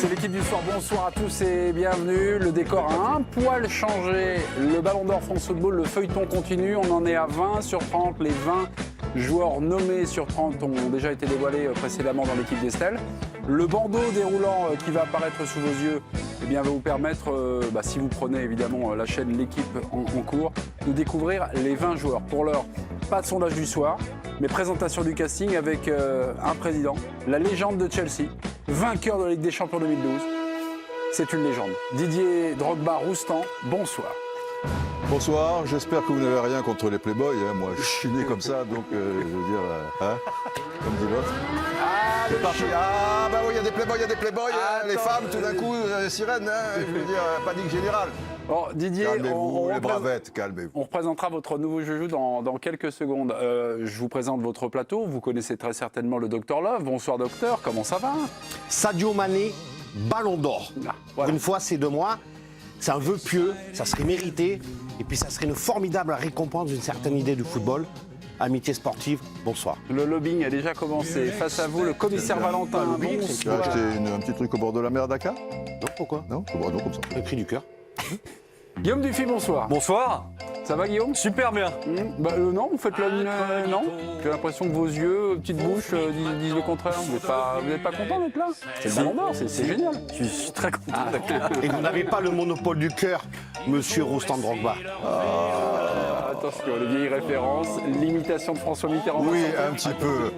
C'est l'équipe du soir, bonsoir à tous et bienvenue. Le décor a un poil changé. Le Ballon d'Or France Football, le feuilleton continue. On en est à 20 sur 30. Les 20 joueurs nommés sur 30 ont déjà été dévoilés précédemment dans l'équipe d'Estelle. Le bandeau déroulant qui va apparaître sous vos yeux eh bien, va vous permettre, si vous prenez évidemment la chaîne L'équipe en cours, de découvrir les 20 joueurs. Pour l'heure, pas de sondage du soir, mais présentation du casting avec un président, la légende de Chelsea, vainqueur de la Ligue des Champions 2012. C'est une légende. Didier Drogba-Roustan, bonsoir. Bonsoir, j'espère que vous n'avez rien contre les playboys. Hein. Moi, je suis né comme ça, donc je veux dire, comme dit l'autre. Ah, bah oui, il y a des playboys, les femmes, tout d'un coup, sirènes, hein, je veux dire, panique générale. Bon, Didier, calmez-vous, les bravettes, calmez-vous. On représentera votre nouveau joujou dans quelques secondes. Je vous présente votre plateau. Vous connaissez très certainement le Dr Love. Bonsoir docteur, comment ça va? Sadio Mané, Ballon d'Or. Ah, voilà. Une fois, c'est de moi. C'est un vœu pieux, ça serait mérité. Et puis, ça serait une formidable récompense d'une certaine idée du football. Amitié sportive, bonsoir. Le lobbying a déjà commencé. Face à vous, le commissaire Valentin. Tu as acheté un petit truc au bord de la mer Dakar? Non, pourquoi? Non, non, comme ça. Le cri du cœur. Guillaume Dufy, bonsoir. Bonsoir. Ça va Guillaume? Super bien. Non, vous faites la mine, non. J'ai l'impression que vos yeux, petite bouche, disent le contraire. Vous n'êtes pas content d'être là? C'est le Ballon d'Or, c'est génial. Je suis très content d'être là. Et vous n'avez pas le monopole du cœur, monsieur Rostand Drogba. Attention, les vieilles références, l'imitation de François Mitterrand. Oui, un petit peu.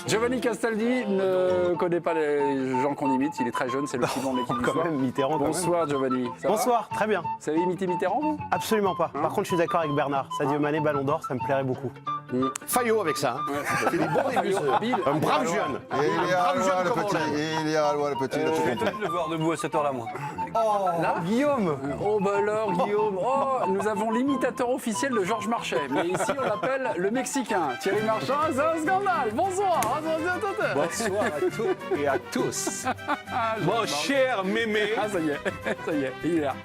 Giovanni Castaldi ne connaît pas les gens qu'on imite, il est très jeune, c'est le pivot de l'équipe du soir. Mitterrand. Bonsoir Giovanni. Ça va Bonsoir, très bien. Vous savez imiter Mitterrand vous? Absolument pas. Par contre, je suis d'accord avec Bernard. Sadio Mané, Ballon d'Or, ça me plairait beaucoup. Fayot avec ça. Hein. C'est des bons débuts. Un brave jeune. Et il est à loin, le petit. Il est à loin, le petit. Je vais peut-être le voir debout à cette heure-là, moi. Guillaume. Oh bah alors Guillaume, nous avons l'imitateur officiel de Georges Marchais, mais ici on l'appelle le Mexicain. Thierry Marchand, c'est un scandale. Bonsoir. Bonsoir à toutes et à tous. Mon cher mémé. Ah ça y est, il est là.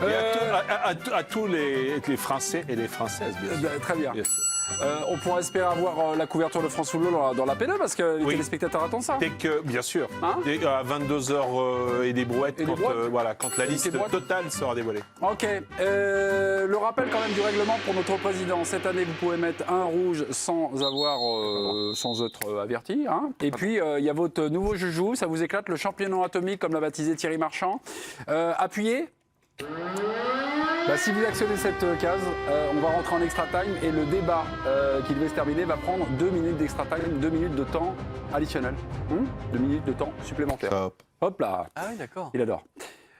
Et à tous les Français et les Françaises, bien sûr. Très bien. Bien sûr. On pourra espérer avoir la couverture de France Football dans la P2 parce que les Oui. téléspectateurs attendent ça. Dès que, bien sûr, Hein à 22h et des brouettes, Et des brouettes. quand la Et liste des brouettes. totale sera dévoilée. Ok. Le rappel quand même du règlement pour notre président. Cette année, vous pouvez mettre un rouge sans être averti. Hein. Et puis, il y a votre nouveau joujou. Ça vous éclate, le champion atomique, comme l'a baptisé Thierry Marchand. Appuyez. Si vous actionnez cette case, on va rentrer en extra time et le débat qui devait se terminer va prendre 2 minutes d'extra time, 2 minutes de temps additionnel. 2 minutes de temps supplémentaire. Hop. Hop là. Ah oui, d'accord. Il adore.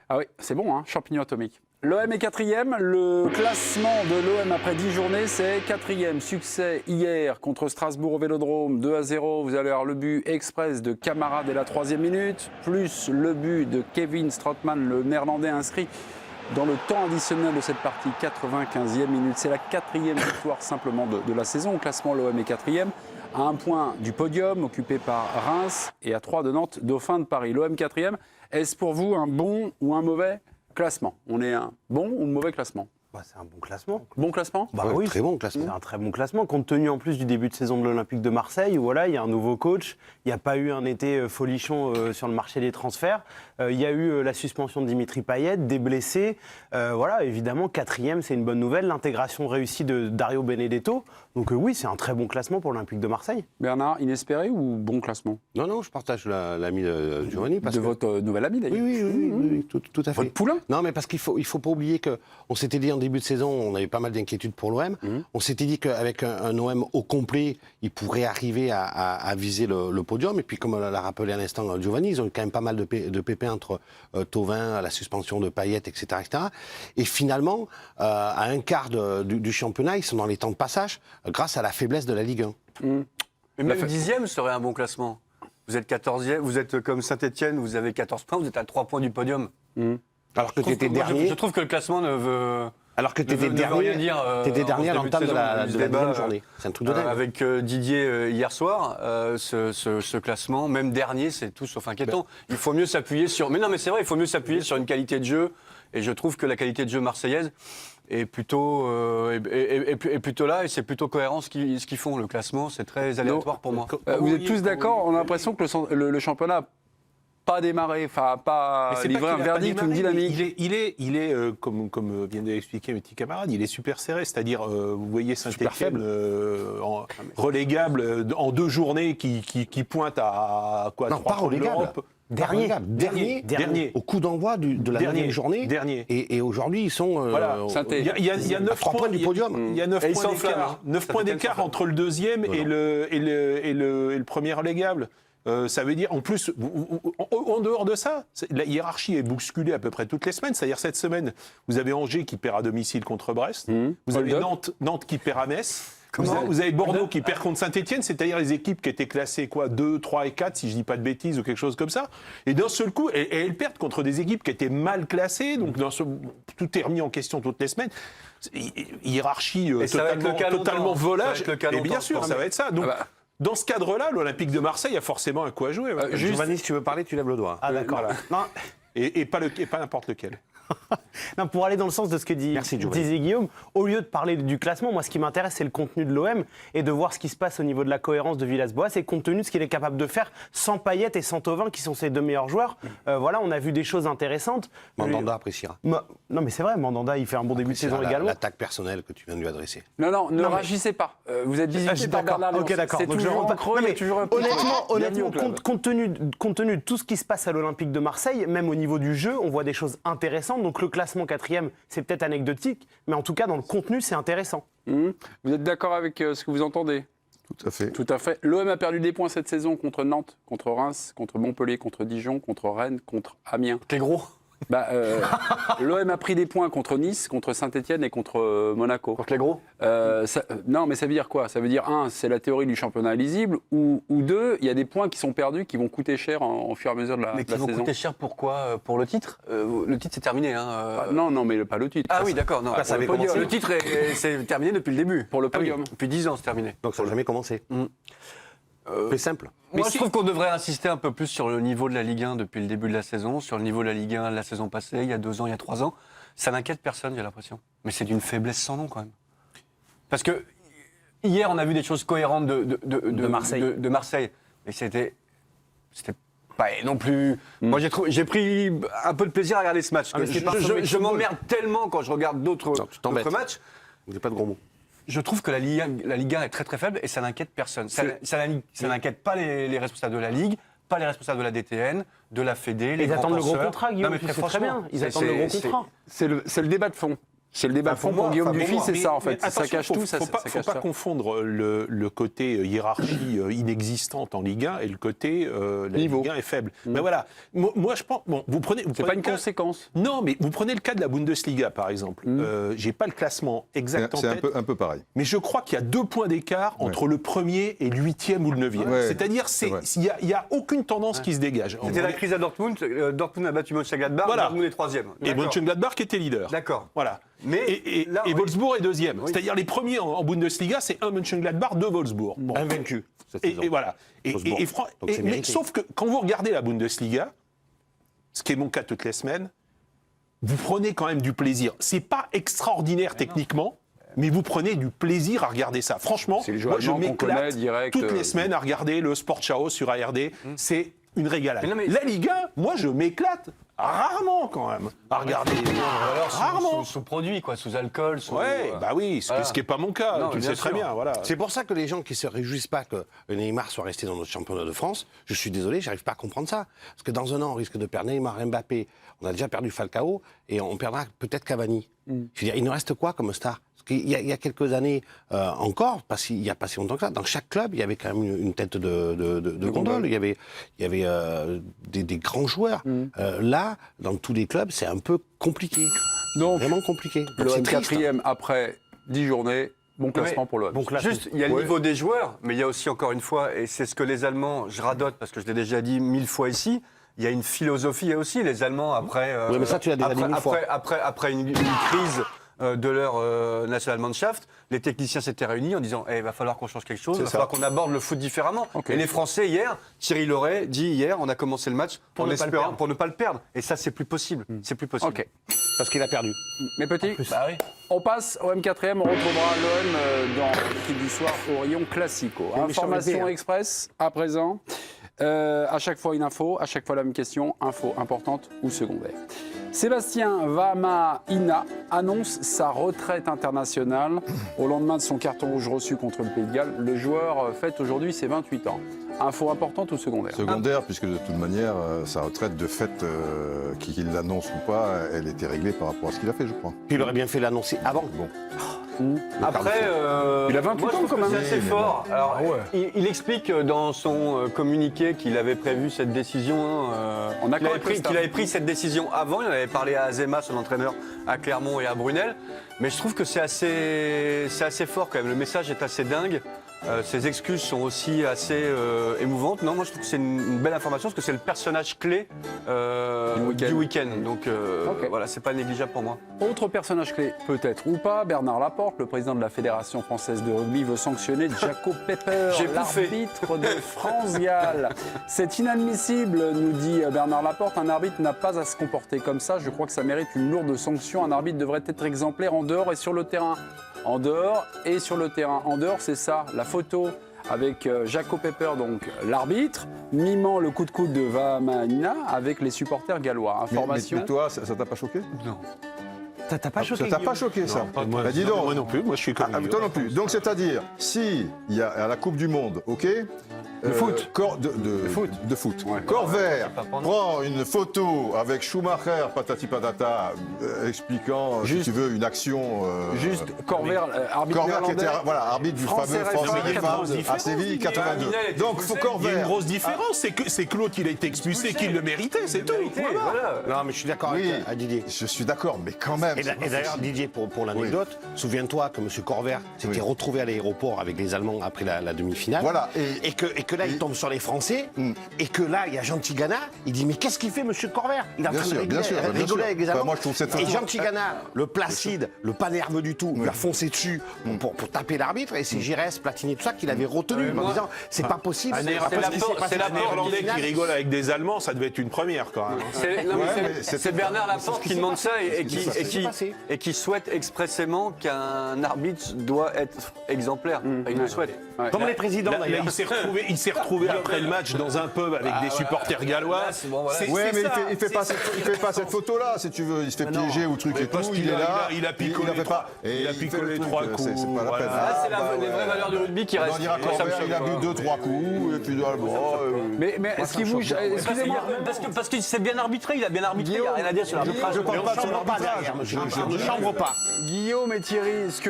Ah oui, c'est bon, hein, champignon atomique. L'OM est 4e. Le classement de l'OM après 10 journées, c'est 4e. Succès hier contre Strasbourg au Vélodrome, 2-0. Vous allez avoir le but express de Camara dès la 3e minute, plus le but de Kevin Strootman, le néerlandais inscrit dans le temps additionnel de cette partie, 95e minute. C'est la 4e victoire simplement de la saison. Au classement, l'OM est 4e. À 1 point du podium, occupé par Reims, et à 3 de Nantes, Dauphin de Paris. L'OM 4e. Est-ce pour vous un bon ou un mauvais classement? On est un bon ou mauvais classement? C'est un bon classement. Bon classement? Bah Ouais, oui, très bon c'est classement. un très bon classement, compte tenu en plus du début de saison de l'Olympique de Marseille, où voilà, il y a un nouveau coach, il n'y a pas eu un été folichon sur le marché des transferts, il y a eu la suspension de Dimitri Payet, des blessés, voilà, évidemment, 4e, c'est une bonne nouvelle, l'intégration réussie de Dario Benedetto, donc oui, c'est un très bon classement pour l'Olympique de Marseille. Bernard, inespéré ou bon classement? Non, je partage l'ami de Giovanni. Parce De que... votre nouvel ami d'ailleurs. Oui, tout à fait. Votre poulain? Non, mais parce qu'il faut pas oublier qu'on s'était dit en début de saison, on avait pas mal d'inquiétudes pour l'OM. On s'était dit qu'avec un OM au complet, il pourrait arriver à viser le podium. Et puis, comme l'a rappelé à l'instant Giovanni, ils ont eu quand même pas mal de pépins entre Thauvin, la suspension de Payet, etc. Et finalement, à un quart du championnat, ils sont dans les temps de passage grâce à la faiblesse de la Ligue 1. Mais même 10e serait un bon classement. Vous êtes 14e, vous êtes comme Saint-Etienne, vous avez 14 points, vous êtes à 3 points du podium. Alors que tu étais dernier. Je trouve que le classement ne veut... Alors que tu étais ne veut rien dernier, dire, t'étais en dernier à début l'entame de saison, la ce débat, deuxième journée. C'est un truc de dingue. Avec Didier hier soir, ce classement, même dernier, c'est tout sauf inquiétant. Il faut mieux s'appuyer sur... Mais non, mais c'est vrai, il faut mieux s'appuyer sur une qualité de jeu. Et je trouve que la qualité de jeu marseillaise est plutôt, est plutôt là, et c'est plutôt cohérent ce qu'ils font. Le classement, c'est très aléatoire pour moi. Vous êtes tous d'accord? On a l'impression que le championnat n'a pas démarré, enfin pas livré un verdict, une dynamique. Il est comme vient de l'expliquer mes petits camarades, il est super serré. C'est-à-dire, vous voyez Saint-Étienne relégable en 2 journées qui pointe à quoi? Non, pas relégable. Dernier. Au coup d'envoi de la dernière journée. Et aujourd'hui, ils sont. Voilà. Il y a 9 points du podium. Il y a 9 points d'écart. 9 points d'écart entre le deuxième et le premier relégable. Ça veut dire, en plus, en dehors de ça, la hiérarchie est bousculée à peu près toutes les semaines. C'est-à-dire, cette semaine, vous avez Angers qui perd à domicile contre Brest. Vous avez Nantes qui perd à Metz. Vous avez Bordeaux qui perd contre Saint-Etienne, c'est-à-dire les équipes qui étaient classées 2, 3 et 4, si je ne dis pas de bêtises, ou quelque chose comme ça. Et d'un seul coup, elles perdent contre des équipes qui étaient mal classées. Donc, tout est remis en question toutes les semaines. Hiérarchie totalement volage. Et bien sûr, ça va être ça. Donc, dans ce cadre-là, l'Olympique de Marseille a forcément un coup à jouer. Giovanni, si tu veux parler, tu lèves le doigt. Ah, d'accord. Non. Et pas n'importe lequel. Non, pour aller dans le sens de ce que disait Guillaume, au lieu de parler du classement, moi ce qui m'intéresse c'est le contenu de l'OM et de voir ce qui se passe au niveau de la cohérence de Villas-Boas et compte tenu de ce qu'il est capable de faire sans Payet et sans Thauvin qui sont ses 2 meilleurs joueurs. Voilà, on a vu des choses intéressantes. Mandanda appréciera. Non mais c'est vrai, Mandanda il fait un bon début de saison également. L'attaque personnelle que tu viens de lui adresser. Non, ne réagissez pas. Vous êtes visité par Bernard Léonce. Ok, d'accord. C'est toujours un creux, toujours un honnêtement, compte tenu de tout ce qui se passe à l'Olympique de Marseille, même au niveau du jeu, on voit des choses intéressantes. Donc le classement 4e, c'est peut-être anecdotique, mais en tout cas, dans le contenu, c'est intéressant. Vous êtes d'accord avec ce que vous entendez? Tout à fait. Tout à fait. L'OM a perdu des points cette saison contre Nantes, contre Reims, contre Montpellier, contre Dijon, contre Rennes, contre Amiens. T'es gros. L'OM a pris des points contre Nice, contre Saint-Etienne et contre Monaco. Contre les gros. Non, mais ça veut dire quoi? Ça veut dire, 1, c'est la théorie du championnat illisible, ou 2, il y a des points qui sont perdus, qui vont coûter cher en fur et à mesure de la saison. Mais qui vont coûter cher pourquoi? Pour le titre? Le titre, c'est terminé. Non, mais pas le titre. Ah oui, d'accord. ça avait commencé. Le titre, c'est terminé depuis le début. Pour le podium. Depuis 10 ans, c'est terminé. Donc ça n'a jamais commencé. C'est simple. Moi, je trouve qu'on devrait insister un peu plus sur le niveau de la Ligue 1 depuis le début de la saison, sur le niveau de la Ligue 1 de la saison passée, il y a 2 ans, il y a 3 ans. Ça n'inquiète personne, j'ai l'impression. Mais c'est d'une faiblesse sans nom, quand même. Parce que hier, on a vu des choses cohérentes de Marseille. Mais c'était pas non plus... Moi, j'ai pris un peu de plaisir à regarder ce match. Je m'emmerde tellement quand je regarde d'autres matchs. Vous n'avez pas de gros mots. Je trouve que la Ligue 1 est très très faible et ça n'inquiète personne. Ça n'inquiète pas les responsables de la Ligue, pas les responsables de la DTN, de la Fédé, les Ils attendent le gros penseurs. contrat, Guillaume, c'est très bien. Ils attendent le gros contrat. C'est le débat de fond. C'est le débat de fond pour Guillaume Dufy, c'est ça en fait. Ça cache tout, ça faut pas confondre le côté hiérarchie inexistante en Ligue 1 et le côté la Ligue 1 est faible. Mais voilà, moi je pense, vous prenez... C'est pas une conséquence. Non, mais vous prenez le cas de la Bundesliga par exemple. J'ai pas le classement exact en tête. C'est un peu pareil. Mais je crois qu'il y a 2 points d'écart entre le premier et le 8e ou le 9e. Ouais. C'est-à-dire il y a aucune tendance qui se dégage. C'était la crise à Dortmund. Dortmund a battu Mönchengladbach, Dortmund est 3e. Et Mönchengladbach qui était leader. D'accord. Voilà. Mais et Wolfsburg est 2e. Oui. C'est-à-dire les premiers en Bundesliga, c'est un Mönchengladbach, 2 Wolfsburg. Bon. Invaincu. Et voilà. Mais sauf que quand vous regardez la Bundesliga, ce qui est mon cas toutes les semaines, vous prenez quand même du plaisir. C'est pas extraordinaire techniquement, mais vous prenez du plaisir à regarder ça. Franchement, moi je m'éclate toutes les semaines à regarder le Sport Chao sur ARD. C'est une régalade. La Ligue 1, moi je m'éclate rarement quand même à regarder. Rarement. Sous produit, quoi, sous alcool. Ce qui n'est pas mon cas, Non, tu le sais très bien. Voilà. C'est pour ça que les gens qui se réjouissent pas que Neymar soit resté dans notre championnat de France, je suis désolé, j'arrive pas à comprendre ça. Parce que dans un an, on risque de perdre Neymar, Mbappé, on a déjà perdu Falcao, et on perdra peut-être Cavani. Je veux dire, il nous reste quoi comme star? Il y a quelques années encore, parce qu'il n'y a pas si longtemps que ça, dans chaque club, il y avait quand même une tête de gondole. Il y avait des grands joueurs. Là, dans tous les clubs, c'est un peu compliqué. Donc, vraiment compliqué. L'OM 4e après 10 journées. Bon classement pour l'OM. Juste, il y a le niveau des joueurs, mais il y a aussi, encore une fois, et c'est ce que les Allemands, je radote parce que je l'ai déjà dit 1000 fois ici, il y a une philosophie aussi. Les Allemands, après... mais ça, tu l'as déjà dit 1000 fois. Après une crise... de leur Nationalmannschaft, les techniciens s'étaient réunis en disant il va falloir qu'on change quelque chose, il va falloir qu'on aborde le foot différemment. Et les Français hier, Thierry Loret dit hier, on a commencé le match pour ne pas le perdre. Et ça, c'est plus possible. C'est plus possible. Ok. Parce qu'il a perdu. Mes petits, Bah oui. on passe au M4e, on retrouvera l'OM dans l'équipe du soir au rayon Classico. Information express à présent. À chaque fois une info, à chaque fois la même question, info importante ou secondaire. Sébastien Vamaina annonce sa retraite internationale au lendemain de son carton rouge reçu contre le Pays de Galles. Le joueur fête aujourd'hui ses 28 ans. Info importante ou secondaire? Secondaire, puisque de toute manière, sa retraite de fait, qu'il l'annonce ou pas, elle était réglée par rapport à ce qu'il a fait, je crois. Puis il aurait bien fait l'annoncer avant. Bon. Après, Il a 28 moi, je ans, trouve quand que même. c'est assez Mais fort. Alors, il explique dans son communiqué qu'il avait prévu cette décision, En accord avec le staff. qu'il avait pris cette décision avant. Il en avait parlé à Azema, son entraîneur, à Clermont et à Brunel. Mais je trouve que c'est assez fort quand même. Le message est assez dingue. Ses excuses sont aussi assez émouvantes. Non, moi je trouve que c'est une belle information parce que c'est le personnage clé du week-end. Donc voilà, c'est pas négligeable pour moi. Autre personnage clé, peut-être ou pas, Bernard Laporte, le président de la Fédération française de rugby, veut sanctionner Jaco Pepper, J'ai bouffé. l'arbitre de France-Galles. C'est inadmissible, nous dit Bernard Laporte. Un arbitre n'a pas à se comporter comme ça. Je crois que ça mérite une lourde sanction. Un arbitre devrait être exemplaire en dehors et sur le terrain. En dehors et sur le terrain. En dehors, c'est ça, la photo avec Jaco Pepper, donc l'arbitre, mimant le coup de coude de Vamaina avec les supporters gallois. Information. Mais toi, ça t'a pas choqué? Non. Ça t'a pas choqué? Ça t'a pas choqué, ça? Moi, Bah, dis donc. moi non plus, moi je suis comme lui. Toi non plus. Donc, c'est-à-dire, si il y a à la Coupe du Monde, ok, foot. De foot. Ouais. Corvère pas pour nous. prend une photo avec Schumacher, patati patata, expliquant, si Juste- tu veux, une action. Juste Corvère, arbitre Corvère qui néerlandais. était arbitre du Français fameux référent, français 92, à Séville 82. Minel était Donc, expulsé. faut Il y a une Corvère. grosse différence, c'est que l'autre il a été expulsé, qu'il le méritait, c'est tout. Voilà. Non, mais je suis d'accord Oui, avec Didier. je suis d'accord, mais quand même. Et c'est pas d'ailleurs, possible. Didier, pour l'anecdote, souviens-toi que M. Corvère s'était Oui. retrouvé à l'aéroport avec les Allemands après la demi-finale. Voilà, Et que là, il tombe sur les Français. Et que là, il y a Jean Tigana. Il dit, mais qu'est-ce qu'il fait, M. Corvère? Il est en Bien train sûr, de bien sûr, bien rigoler sûr. avec les Enfin, Allemands. moi, je trouve cette Et façon- Jean Tigana, le placide, le pas nerveux du tout, lui a foncé dessus pour taper l'arbitre. Et c'est Giresse, Platini, tout ça qu'il avait retenu en moi- disant, c'est pas possible. Un c'est pas possible, Néerlandais c'est pas Néerlandais possible. qui rigole avec des Allemands, ça devait être une première quand même. Non, mais Ouais, c'est- mais c'est c'est- Bernard Laporte qui demande ça et C'est ce qui s'est passé. qui souhaite expressément qu'un arbitre doit être exemplaire. Il le souhaite. Ouais. Comme les présidents, Là, d'ailleurs. il s'est retrouvé après le match dans un pub avec des supporters gallois. Là, c'est bon, voilà. C'est- Ouais, c'est mais ça, il fait pas cette photo-là, si tu veux. Il se fait piéger ou truc mais et parce tout. qu'il Il est a- là. il a picolé fait trois- pas- il a et fait picolé le truc, trois c'est coups, pas la voilà. peine. Là, c'est Ah, bah les vraies ouais. valeurs du rugby qui On restent. en dira Moi, ça me Corvère, choque il a pas. bu 2-3 coups, et puis Mais est-ce qu'il vous. Excusez-moi. Parce que c'est bien arbitré, il a bien arbitré, il n'y a rien à dire sur l'arbitrage. je parle pas de son chambre pas arbitrage. derrière, monsieur. Je ne chambre pas. Guillaume et Thierry, ce que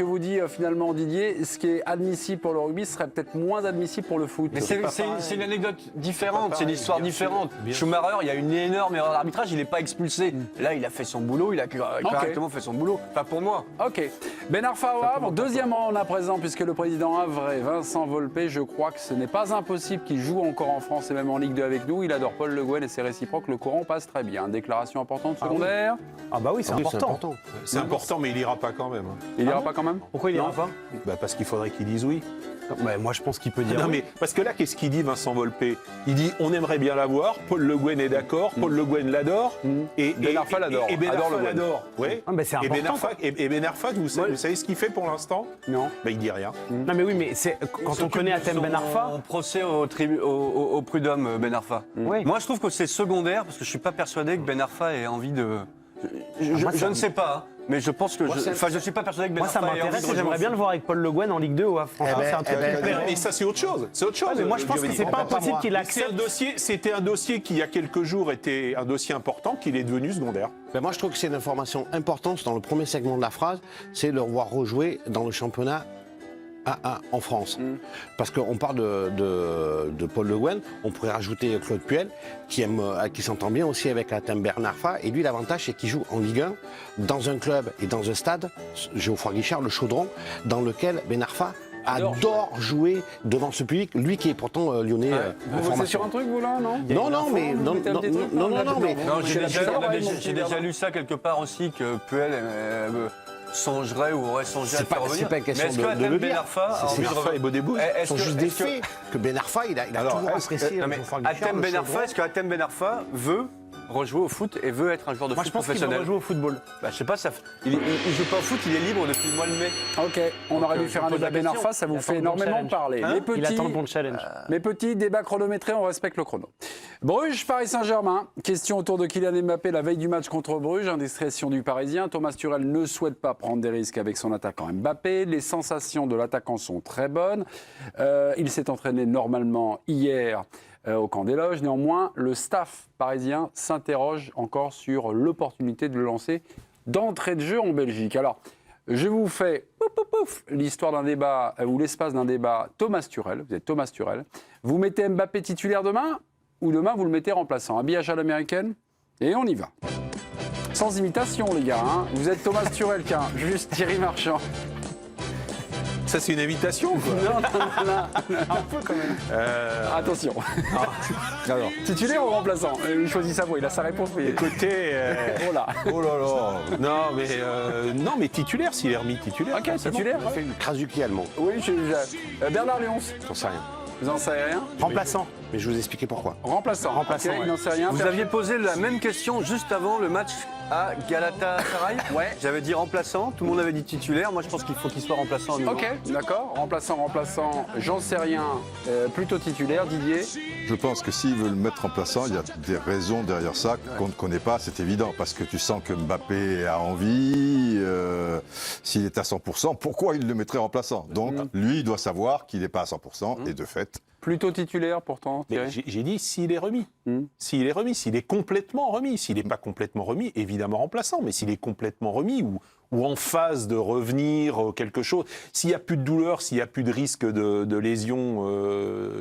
vous dit finalement Didier, ce qui est admissible pour le rugby serait peut-être moins admissible pour le foot. Mais c'est une anecdote différente, c'est une histoire différente. Schumacher, il y a une énorme erreur d'arbitrage, il n'est pas expulsé. Là, il a fait son boulot, il a correctement fait son boulot. Enfin, pour moi. Ok. Ben Arfa au Havre, deuxième round à présent, puisque le président Havre est Vincent Volpe. Je crois que ce n'est pas impossible qu'il joue encore en France et même en Ligue 2 avec nous. Il adore Paul Le Guen et c'est réciproque. Le courant passe très bien. Déclaration importante secondaire. Ah bah oui, c'est important. C'est important, mais il ira pas quand même. Il ira pas quand même. Pourquoi il ira pas? Bah, parce qu'il faudrait qu'il dise oui. Bah, moi, je pense qu'il peut dire Non, oui. mais parce que là, qu'est-ce qu'il dit, Vincent Volpe? Il dit on aimerait bien l'avoir. Paul Le Guen est d'accord. Paul Le Guen l'adore. Et Ben Arfa l'adore. Et Ben Adore Arfa Le Guen. l'adore. Ouais. Ah, bah, c'est Et Ben important. Arfa, et Ben Arfa, vous savez ce qu'il fait pour l'instant? Non. Bah, il dit rien. Non, mais oui, mais c'est quand on connaît Atem Ben Arfa. On procès au prud'homme Ben Arfa. Oui. Moi, je trouve que c'est secondaire parce que je suis pas persuadé que Ben Arfa ait envie de. Je ne sais pas, hein, mais je pense que je suis pas persuadé que Ben Moi, ça Arfa ait envie m'intéresse de et rejouer j'aimerais au bien foot. le voir avec Paul Le Guen en Ligue 2 ou à France. Eh ben, C'est un truc eh ben, qui me plairait. Mais ça, c'est autre chose. C'est autre chose. Mais moi, je pense que c'est pas impossible qu'il C'est accepte. C'était un dossier qui, il y a quelques jours, était un dossier important, qu'il est devenu secondaire. Ben moi, je trouve que c'est une information importante dans le premier segment de la phrase, c'est le voir rejouer dans le championnat A1 en France. Parce qu'on parle de Paul Le Guen, on pourrait rajouter Claude Puel, qui s'entend bien aussi avec Atem Ben Arfa. Et lui, l'avantage, c'est qu'il joue en Ligue 1, dans un club et dans un stade, Geoffroy Guichard, le Chaudron, dans lequel Ben Arfa adore jouer devant ce public. Lui qui est pourtant lyonnais. Vous bossez sur un truc, vous, là, non Mais J'ai déjà lu ça quelque part aussi, que Puel songerait ou aurait songé à le faire revenir. C'est pas une question mais est-ce que de Hatem le Ben dire. Arfa a envie de Arfa et Bodebou, Ce sont juste des faits. Que Ben Arfa, il a toujours apprécié. Hatem Ben Arfa, est-ce que Hatem Ben Arfa veut rejouer au foot et veut être un joueur de Moi, foot je pense qu'il professionnel? va jouer au football. Bah, je sais pas, il joue pas au foot, il est libre depuis le mois de mai. Ok, on aurait dû faire un je pose débat la Ben question. Arfa, ça vous Il fait attend le bon énormément challenge. parler. Hein Les Il attend le petits, bon challenge. mes petits débats chronométrés, on respecte le chrono. Bruges, Paris Saint-Germain. Question autour de Kylian Mbappé la veille du match contre Bruges. Indiscrétion du Parisien. Thomas Tuchel ne souhaite pas prendre des risques avec son attaquant Mbappé. Les sensations de l'attaquant sont très bonnes. Il s'est entraîné normalement hier au camp des loges. Néanmoins, le staff parisien s'interroge encore sur l'opportunité de le lancer d'entrée de jeu en Belgique. Alors, je vous fais l'histoire d'un débat, ou l'espace d'un débat Thomas Tuchel. Vous êtes Thomas Tuchel. Vous mettez Mbappé titulaire demain, ou demain vous le mettez remplaçant. Habillage à l'américaine, et on y va. Sans imitation, les gars. Hein. Vous êtes Thomas Tuchel, juste Thierry Marchand. Ça, c'est une invitation, quoi. Non. Un peu quand même. Attention. Alors, Titulaire ou remplaçant? Il choisit sa voix, il a sa réponse. Mais... Écoutez, Oh là. oh là là. non, mais titulaire, s'il est remis titulaire. Ok, titulaire. Il fait le Krasuki allemand. Oui, Bernard Léonce. J'en sais rien. Vous n'en savez rien? Remplaçant. Mais je vais vous expliquer pourquoi. Remplaçant. Remplaçant, Ok, ouais. il n'en sait rien. Vous aviez posé la même question juste avant le match à Galatasaray. Ouais. J'avais dit remplaçant, tout le monde avait dit titulaire. Moi, je pense qu'il faut qu'il soit remplaçant à nouveau. Ok, d'accord. Remplaçant, j'en sais rien. Plutôt titulaire, Didier. Je pense que s'il veut le mettre remplaçant, il y a des raisons derrière ça qu'on ne connaît pas, c'est évident. Parce que tu sens que Mbappé a envie, s'il est à 100%, pourquoi il le mettrait remplaçant? Donc, lui, il doit savoir qu'il n'est pas à 100%, et de fait... Plutôt titulaire, pourtant, Mais Thierry. j'ai dit s'il est remis. S'il est remis, s'il est complètement remis. S'il n'est pas complètement remis, évidemment remplaçant. Mais s'il est complètement remis ou en phase de revenir quelque chose, s'il n'y a plus de douleur, s'il n'y a plus de risque de lésion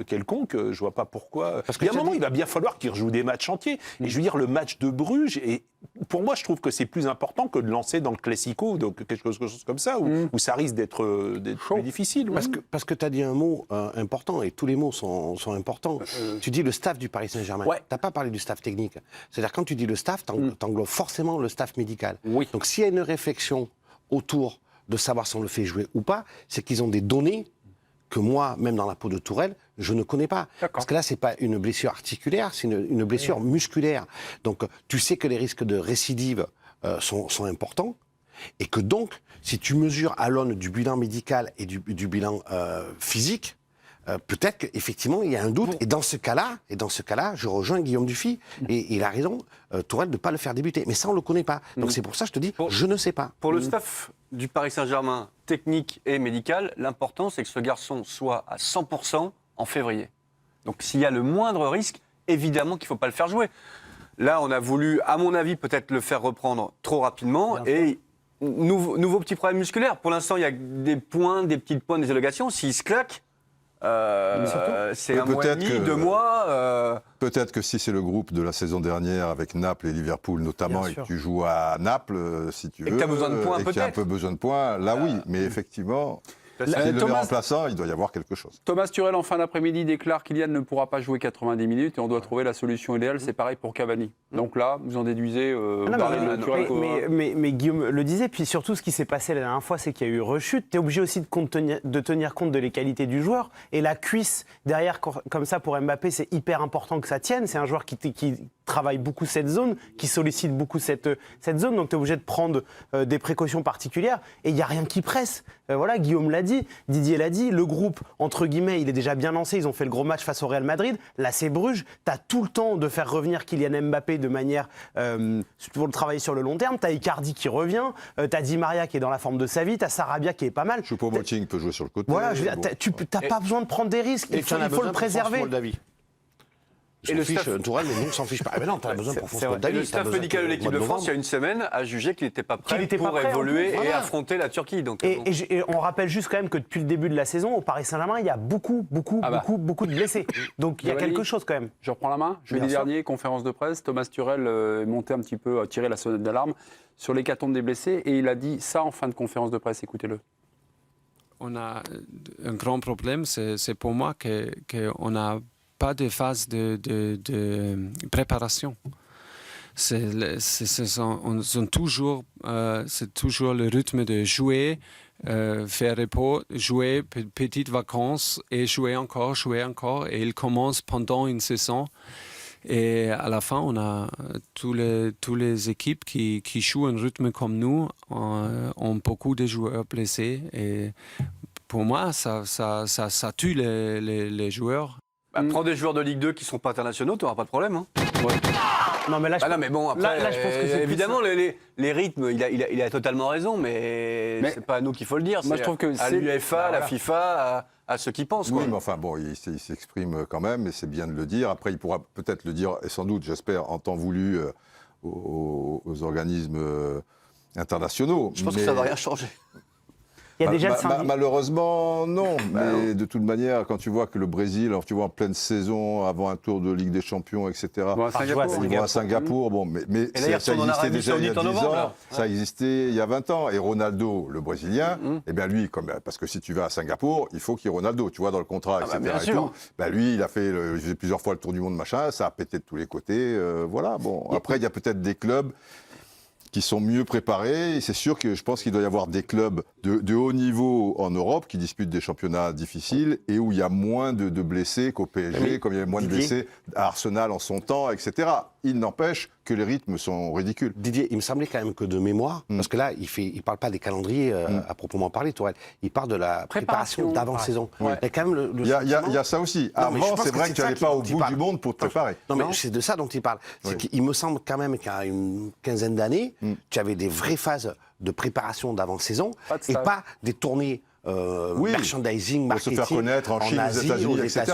quelconque, je ne vois pas pourquoi. Parce qu'il y a un moment, il va bien falloir qu'il rejoue des matchs entiers. Et je veux dire, le match de Bruges, et pour moi, je trouve que c'est plus important que de lancer dans le Classico, donc quelque chose comme ça, où ça risque d'être plus difficile. Parce que tu as dit un mot important, et tous les mots sont importants. Tu dis le staff du Paris Saint-Germain. Ouais. Tu n'as pas parlé du staff technique. C'est-à-dire, quand tu dis le staff, tu englobes forcément le staff médical. Oui. Donc, s'il y a une réflexion autour de savoir si on le fait jouer ou pas, c'est qu'ils ont des données que moi, même dans la peau de Tourelle, je ne connais pas. D'accord. Parce que là, ce n'est pas une blessure articulaire, c'est une blessure musculaire. Donc, tu sais que les risques de récidive sont importants. Et que donc, si tu mesures à l'aune du bilan médical et du bilan physique, peut-être qu'effectivement, il y a un doute. Et dans ce cas-là, je rejoins Guillaume Dufy. Et il a raison, Tourelle, de ne pas le faire débuter. Mais ça, on ne le connaît pas. Donc c'est pour ça que je te dis, je ne sais pas. Pour le staff du Paris Saint-Germain, technique et médical, l'important, c'est que ce garçon soit à 100% en février. Donc s'il y a le moindre risque, évidemment qu'il ne faut pas le faire jouer. Là, on a voulu, à mon avis, peut-être le faire reprendre trop rapidement. Et nouveau petit problème musculaire. Pour l'instant, il y a des petites points, des élégations. S'il se claque, c'est un mois et demi, 2 mois. Peut-être que si c'est le groupe de la saison dernière avec Naples et Liverpool notamment, Bien et que sûr. tu joues à Naples, si tu veux, Et que t'as besoin de points, et qu'il y a un peut-être. peu besoin de points, là oui, mais effectivement, s'il le met Thomas- remplaçant, il doit y avoir quelque chose. Thomas Tuchel, en fin d'après-midi, déclare qu'il Kylian ne pourra pas jouer 90 minutes et on doit trouver la solution idéale. C'est pareil pour Cavani. Donc là, vous en déduisez... Ah non, parlez mais, de Tuchel, quoi. mais Guillaume le disait, puis surtout ce qui s'est passé la dernière fois, c'est qu'il y a eu rechute. Tu es obligé aussi de tenir compte de les qualités du joueur. Et la cuisse derrière, comme ça, pour Mbappé, c'est hyper important que ça tienne. C'est un joueur qui travaille beaucoup cette zone, qui sollicite beaucoup cette zone. Donc tu es obligé de prendre des précautions particulières. Et il n'y a rien qui presse. Voilà, Guillaume l'a dit, Didier l'a dit. Le groupe, entre guillemets, il est déjà bien lancé. Ils ont fait le gros match face au Real Madrid. Là, c'est Bruges. Tu as tout le temps de faire revenir Kylian Mbappé de manière pour le travailler sur le long terme. Tu as Icardi qui revient. Tu as Di Maria qui est dans la forme de sa vie. Tu as Sarabia qui est pas mal. Choupo-Moting peut jouer sur le côté. Voilà, je veux dire, Bon, tu n'as pas besoin de prendre des risques. Il tu en faut as le besoin pour préserver. France Moldavie. Et le staff- Tourelle, mais nous, on s'en fiche pas. Ah ben non, t'en as besoin pour France c'est vrai. Et Moldavie. le staff médical de l'équipe de France, il y a une semaine, a jugé qu'il n'était pas prêt Qu'il était pas pour prêt, en évoluer plus, et voilà. affronter la Turquie. Donc, Et, bon. et on rappelle juste quand même que depuis le début de la saison, au Paris Saint-Germain, il y a beaucoup de blessés. Donc il y a Giovanni, quelque chose quand même. Je reprends la main. Jeudi Bien sûr. dernier, conférence de presse, Thomas Tuchel est monté un petit peu, a tiré la sonnette d'alarme sur l'hécatombe des blessés et il a dit ça en fin de conférence de presse. Écoutez-le. on a un grand problème, c'est pour moi qu'on n'a pas de phase de préparation. C'est toujours le rythme de jouer, faire repos, jouer, petites vacances et jouer encore. Et il commence pendant une saison. Et à la fin, on a tous les équipes qui jouent un rythme comme nous, ont beaucoup de joueurs blessés. Et pour moi, ça tue les joueurs. Prends des joueurs de Ligue 2 qui ne sont pas internationaux, tu n'auras pas de problème. Hein. Non, mais là, non, mais bon, après, là, je pense que c'est évidemment, les rythmes, il a totalement raison, mais c'est pas à nous qu'il faut le dire. Moi, je trouve que à l'UEFA, à la FIFA, à ceux qui pensent. Quoi. Oui, mais enfin, bon, il s'exprime quand même, et c'est bien de le dire. Après, il pourra peut-être le dire, et sans doute, j'espère, en temps voulu, aux organismes internationaux. Je pense que ça ne va rien changer. Il y a déjà le syndicat. Malheureusement, non. Mais de toute manière, quand tu vois que le Brésil, alors tu vois en pleine saison, avant un tour de Ligue des Champions, etc., ils vont à Singapour. Bon, mais ça existait déjà il y a 10 ans, ça existait il y a 20 ans. Et Ronaldo, le Brésilien, eh bien lui, parce que si tu vas à Singapour, il faut qu'il y ait Ronaldo, tu vois, dans le contrat, etc. Et tout. Ben lui, il a fait plusieurs fois le tour du monde, machin, ça a pété de tous les côtés. Voilà, bon. Après, il y a peut-être des clubs qui sont mieux préparés. Et c'est sûr que je pense qu'il doit y avoir des clubs de haut niveau en Europe qui disputent des championnats difficiles et où il y a moins de blessés qu'au PSG, comme il y avait moins de blessés à Arsenal en son temps, etc. Il n'empêche que les rythmes sont ridicules. Didier, il me semblait quand même que de mémoire, parce que là, il parle pas des calendriers à proprement parler, Tourelle. Il parle de la préparation d'avant-saison. Ouais. Il y a quand même il y a ça aussi. Avant, c'est vrai que tu n'allais pas au bout du monde pour te préparer. Non, mais c'est de ça dont il parle. Il me semble quand même qu'à une quinzaine d'années, tu avais des vraies phases de préparation d'avant-saison et pas des tournées merchandising, marketing, pour se faire connaître en Chine, aux États-Unis, etc.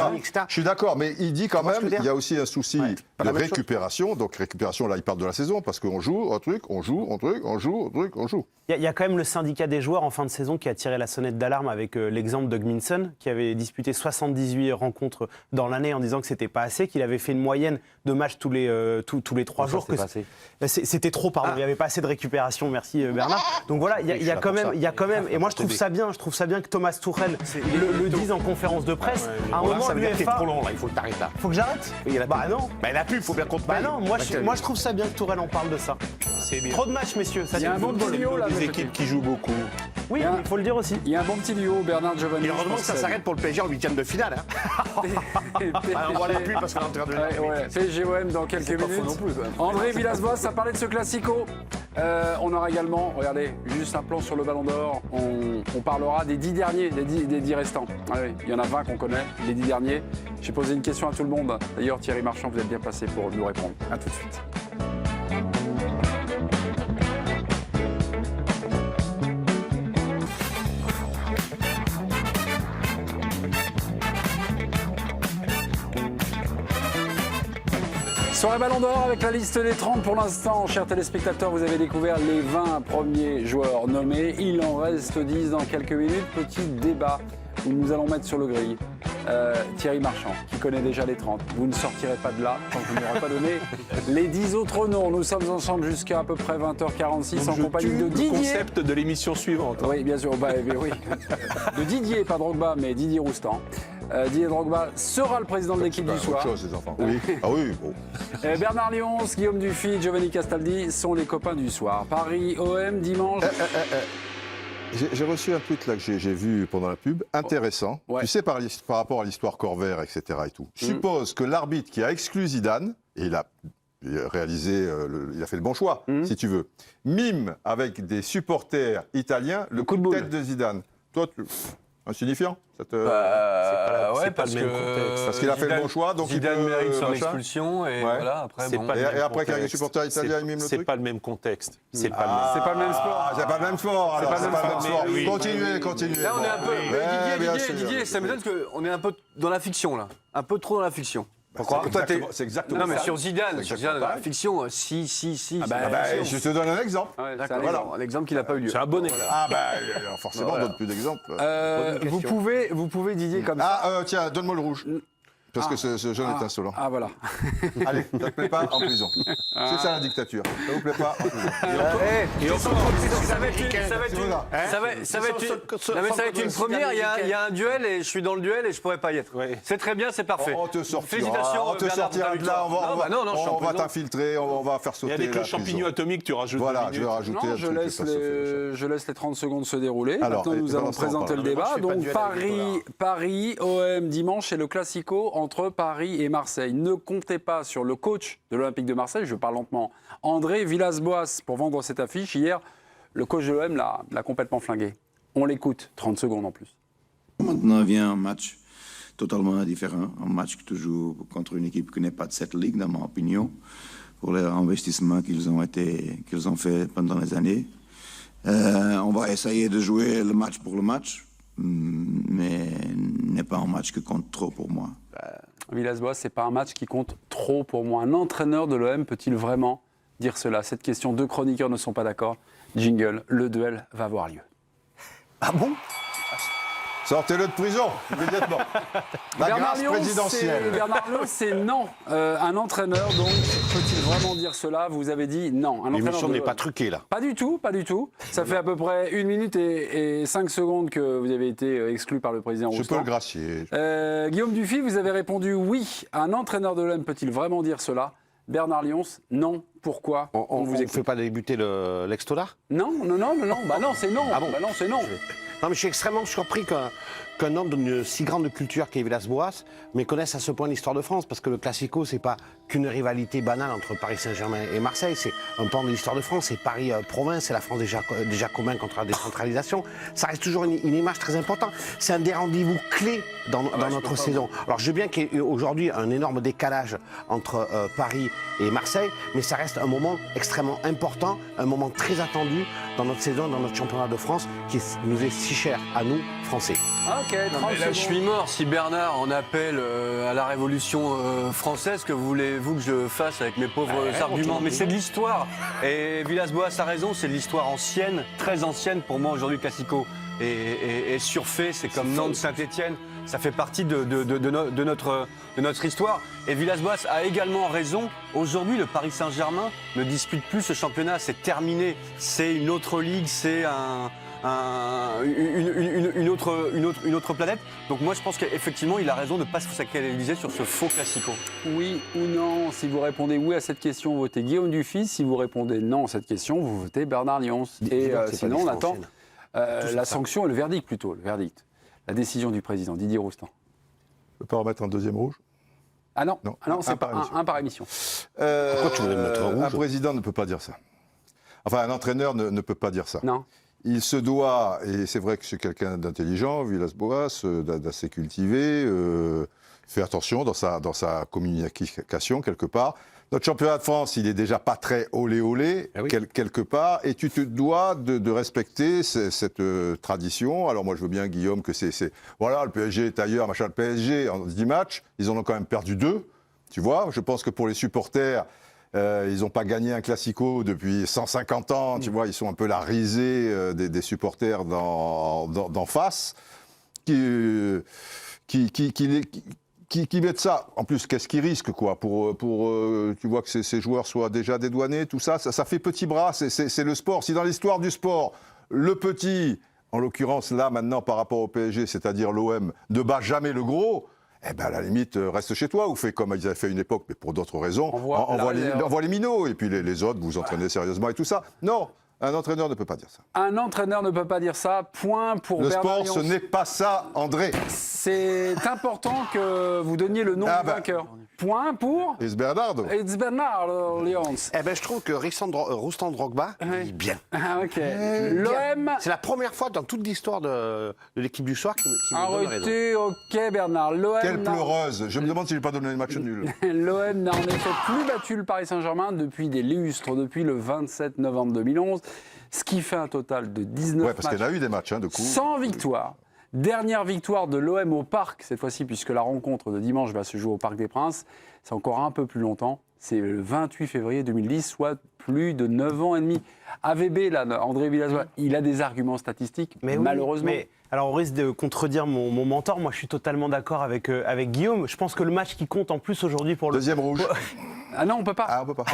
Je suis d'accord, mais il dit quand même, il y a aussi un souci de récupération. Donc récupération, là, il parle de la saison, parce qu'on joue un truc, on joue. Il y a quand même le syndicat des joueurs en fin de saison qui a tiré la sonnette d'alarme avec l'exemple de Gminson, qui avait disputé 78 rencontres dans l'année en disant que c'était pas assez, qu'il avait fait une moyenne de matchs tous les 3 jours. C'était trop, pardon. Il n'y avait pas assez de récupération. Merci Bernard. Donc voilà, il y a quand même, et moi je trouve ça bien que Thomas Tuchel le dise en conférence de presse. À un moment, l'UEFA, trop long là, il faut que t'arrêtes là. Faut que j'arrête. Bah non. Bah la pub, faut bien qu'on te paye. Bah non, moi je trouve ça bien que Tourelle en parle de ça. C'est bien. Trop de matchs, messieurs. Ça Il y a un bon petit duo là. Des équipes qui jouent beaucoup. Oui, il faut le dire aussi. Il y a un bon petit duo, Bernard Giovanni. Et heureusement que ça s'arrête pour le PSG en 8e de finale. On voit la pub parce qu'on est en train de PSGOM dans quelques minutes. Non plus, André Villas-Boas, ça parlait de ce classico. On aura également, regardez, juste un plan sur le Ballon d'Or. On parlera des 10 derniers, des 10 restants. Allez, il y en a 20 qu'on connaît, les 10 derniers. J'ai posé une question à tout le monde. D'ailleurs, Thierry Marchand, vous êtes bien placé pour nous répondre. A tout de suite. Sur le Ballon d'Or, avec la liste des 30 pour l'instant, chers téléspectateurs, vous avez découvert les 20 premiers joueurs nommés. Il en reste 10 dans quelques minutes. Petit débat où nous allons mettre sur le grill Thierry Marchand, qui connaît déjà les 30. Vous ne sortirez pas de là tant que vous n'aurez pas donné les 10 autres noms. Nous sommes ensemble jusqu'à à peu près 20h46 en compagnie de Didier. Le concept de l'émission suivante. Oui, bien sûr. Oui. De Didier, pas Drogba, mais Didier Roustan. Didier Drogba sera le président de l'équipe du soir. Autre chose, les enfants. Oui. Ah oui. Bon. Bernard Lyons, Guillaume Dufy, Giovanni Castaldi sont les copains du soir. Paris OM dimanche. J'ai reçu un tweet là que j'ai vu pendant la pub, intéressant. Ouais. Tu sais, par rapport à l'histoire Corvair, etc. et tout. Suppose que l'arbitre qui a exclu Zidane, et il a réalisé, il a fait le bon choix, si tu veux, mime avec des supporters italiens le coup de tête de Zidane. Toi, insignifiant ouais, parce qu'il a fait le bon choix, donc Zidane il peut, mérite son expulsion et voilà. Après, C'est bon. pas le Et même après, qu'avec les contexte. supporters italiens, ils miment le C'est truc. pas le même contexte. C'est pas C'est pas le même sport. C'est pas le même sport. Alors, c'est pas le même sport. Oui. Continuez. Là, on est un peu. Ouais, bien sûr. Didier, ça m'étonne qu'on est un peu dans la fiction là, un peu trop dans la fiction. Pourquoi C'est exactement Non, mais ça. sur Zidane, dans la fiction, si. Je te donne un exemple. D'accord, voilà. Un exemple qui n'a pas eu lieu. C'est un bon exemple. Ah forcément, Voilà. donne plus d'exemples. Vous pouvez Didier comme ça. Tiens, donne-moi le rouge. Parce que ce jeune est insolent. Ah voilà. Allez, ne te plaît pas, en prison. C'est ça la dictature. Ça vous plaît pas? Ça va être une première. Il y a un duel et je suis dans le duel et je pourrais pas y être. Ouais. C'est très bien, c'est parfait. On te sortira. Félicitations, On te Bernard, sortira pour ta de là. victoire. On va t'infiltrer. On va faire Il y sauter. a des cloches la champignons prison. atomiques, tu rajoutes. Voilà, 2 je vais minutes. rajouter Non, un truc. je laisse les 30 secondes se dérouler. Alors, Maintenant, et nous allons pendant ce temps, on présenter le parle. débat. Moi, je fais pas de Donc, duel avec Paris, OM, dimanche, et le Classico entre Paris et Marseille. Ne comptez pas sur le coach de l'Olympique de Marseille, je parle lentement, André Villas-Boas, pour vendre cette affiche. Hier, le coach de l'OM l'a complètement flingué. On l'écoute, 30 secondes en plus. Maintenant vient un match totalement différent, un match que tu joues contre une équipe qui n'est pas de cette ligue, dans mon opinion, pour les investissements qu'ils ont fait pendant les années. On va essayer de jouer le match pour le match, mais n'est pas un match qui compte trop pour moi. Villas-Boas, c'est pas un match qui compte trop pour moi. Un entraîneur de l'OM peut-il vraiment dire cela? Cette question, 2 chroniqueurs ne sont pas d'accord. Jingle, le duel va avoir lieu. Ah bon? Sortez-le de prison, immédiatement. La grâce présidentielle. Bernard Lyon, c'est non. Un entraîneur, donc, peut-il vraiment dire cela? Vous avez dit non. Un entraîneur L'émission de n'est l'OM. pas truquée, là. Pas du tout, pas du tout. Ça fait à peu près 1 minute et 5 secondes que vous avez été exclu par le président Je Roustan. peux le gracier. Guillaume Dufy, vous avez répondu oui. Un entraîneur de l'OM peut-il vraiment dire cela? Bernard Lyons, non. Pourquoi? On vous ne écoute. fait pas débuter l'ex-Tolar? Non. Bah non, c'est non. Ah bon? Bah non, c'est non. Non, mais je suis extrêmement surpris qu'un homme d'une si grande culture qu'est Villas-Boas méconnaisse à ce point l'histoire de France, parce que le Classico, c'est pas qu'une rivalité banale entre Paris Saint-Germain et Marseille, c'est un pan de l'histoire de France, c'est Paris-Province, c'est la France déjà commun contre la décentralisation. Ça reste toujours une image très importante. C'est un des rendez-vous clés dans notre saison. Alors, je veux bien qu'il y ait aujourd'hui un énorme décalage entre Paris et Marseille, mais ça reste un moment extrêmement important, un moment très attendu dans notre saison, dans notre championnat de France, qui nous est si cher à nous, Français. Ok, 30 Mais là, je suis mort. Si Bernard en appelle à la Révolution française, que voulez-vous que je fasse avec mes pauvres arguments? Mais c'est de l'histoire. Et Villas-Boas a raison, c'est de l'histoire ancienne, très ancienne pour moi aujourd'hui, Classico. Et surfait, c'est comme Nantes, Saint-Etienne. Ça fait partie de notre histoire. Et Villas-Boas a également raison. Aujourd'hui, le Paris Saint-Germain ne dispute plus ce championnat. C'est terminé. C'est une autre ligue. C'est une autre planète. Donc moi je pense qu'effectivement il a raison de ne pas se focaliser sur ce faux Classico. Oui ou non? Si vous répondez oui à cette question, vous votez Guillaume Dufy. Si vous répondez non à cette question, vous votez Bernard Lyons. Et sinon on attend la sanction et le verdict plutôt. Le verdict. La décision du président Didier Roustan. Je peux pas remettre un deuxième rouge? Ah non, Non, c'est un par émission. un par émission. Pourquoi tu voulais me mettre un rouge? Un président ne peut pas dire ça. Enfin, un entraîneur ne peut pas dire ça. Non. Il se doit, et c'est vrai que c'est quelqu'un d'intelligent, Villas-Boas, d'assez cultivé, fait attention dans sa communication quelque part. Notre championnat de France, il est déjà pas très olé Ah oui. quelque part, et tu te dois de respecter cette tradition. Alors moi, je veux bien, Guillaume, que voilà, le PSG est ailleurs, machin, le PSG, en 10 matchs, ils en ont quand même perdu 2, tu vois. Je pense que pour les supporters, ils n'ont pas gagné un Classico depuis 150 ans, tu vois, ils sont un peu la risée des supporters d'en face, qui mettent ça. En plus, qu'est-ce qu'ils risquent, quoi, pour tu vois, que ces joueurs soient déjà dédouanés, tout ça, ça fait petit bras, c'est le sport. Si dans l'histoire du sport, le petit, en l'occurrence là, maintenant, par rapport au PSG, c'est-à-dire l'OM, ne bat jamais le gros, eh ben, à la limite, reste chez toi ou fais comme ils avaient fait une époque, mais pour d'autres raisons, envoie les minots, et puis les autres, vous entraînez sérieusement et tout ça. Non, un entraîneur ne peut pas dire ça. Un entraîneur ne peut pas dire ça. Point pour Le Bernard sport, ce Lyons. n'est pas ça, André. C'est important que vous donniez le nom Ah du bah. vainqueur. Point pour Et Bernardo. It's Bernard Lyons. Eh ben, je trouve que Roustan Drogba, il est bien. Ah, ok. L'OM. C'est la première fois dans toute l'histoire de l'équipe du soir qui me donne raison. Arrêtez, ok Bernard. L'OM Quelle pleureuse. Je me demande s'il n'a pas donné le match nul. L'OM n'a en effet plus battu le Paris Saint-Germain depuis des lustres, depuis le 27 novembre 2011, ce qui fait un total de 19 Ouais, parce qu'il y en a eu des matchs, de coups. sans victoire. Dernière victoire de l'OM au Parc, cette fois-ci, puisque la rencontre de dimanche va se jouer au Parc des Princes. C'est encore un peu plus longtemps. C'est le 28 février 2010, soit plus de 9 ans et demi. AVB, là, André Villas-Boas, il a des arguments statistiques, Mais oui, malheureusement. mais alors, on risque de contredire mon mentor. Moi, je suis totalement d'accord avec Guillaume. Je pense que le match qui compte en plus aujourd'hui pour le. Deuxième rouge. Ah non, on peut pas. Ah, on peut pas.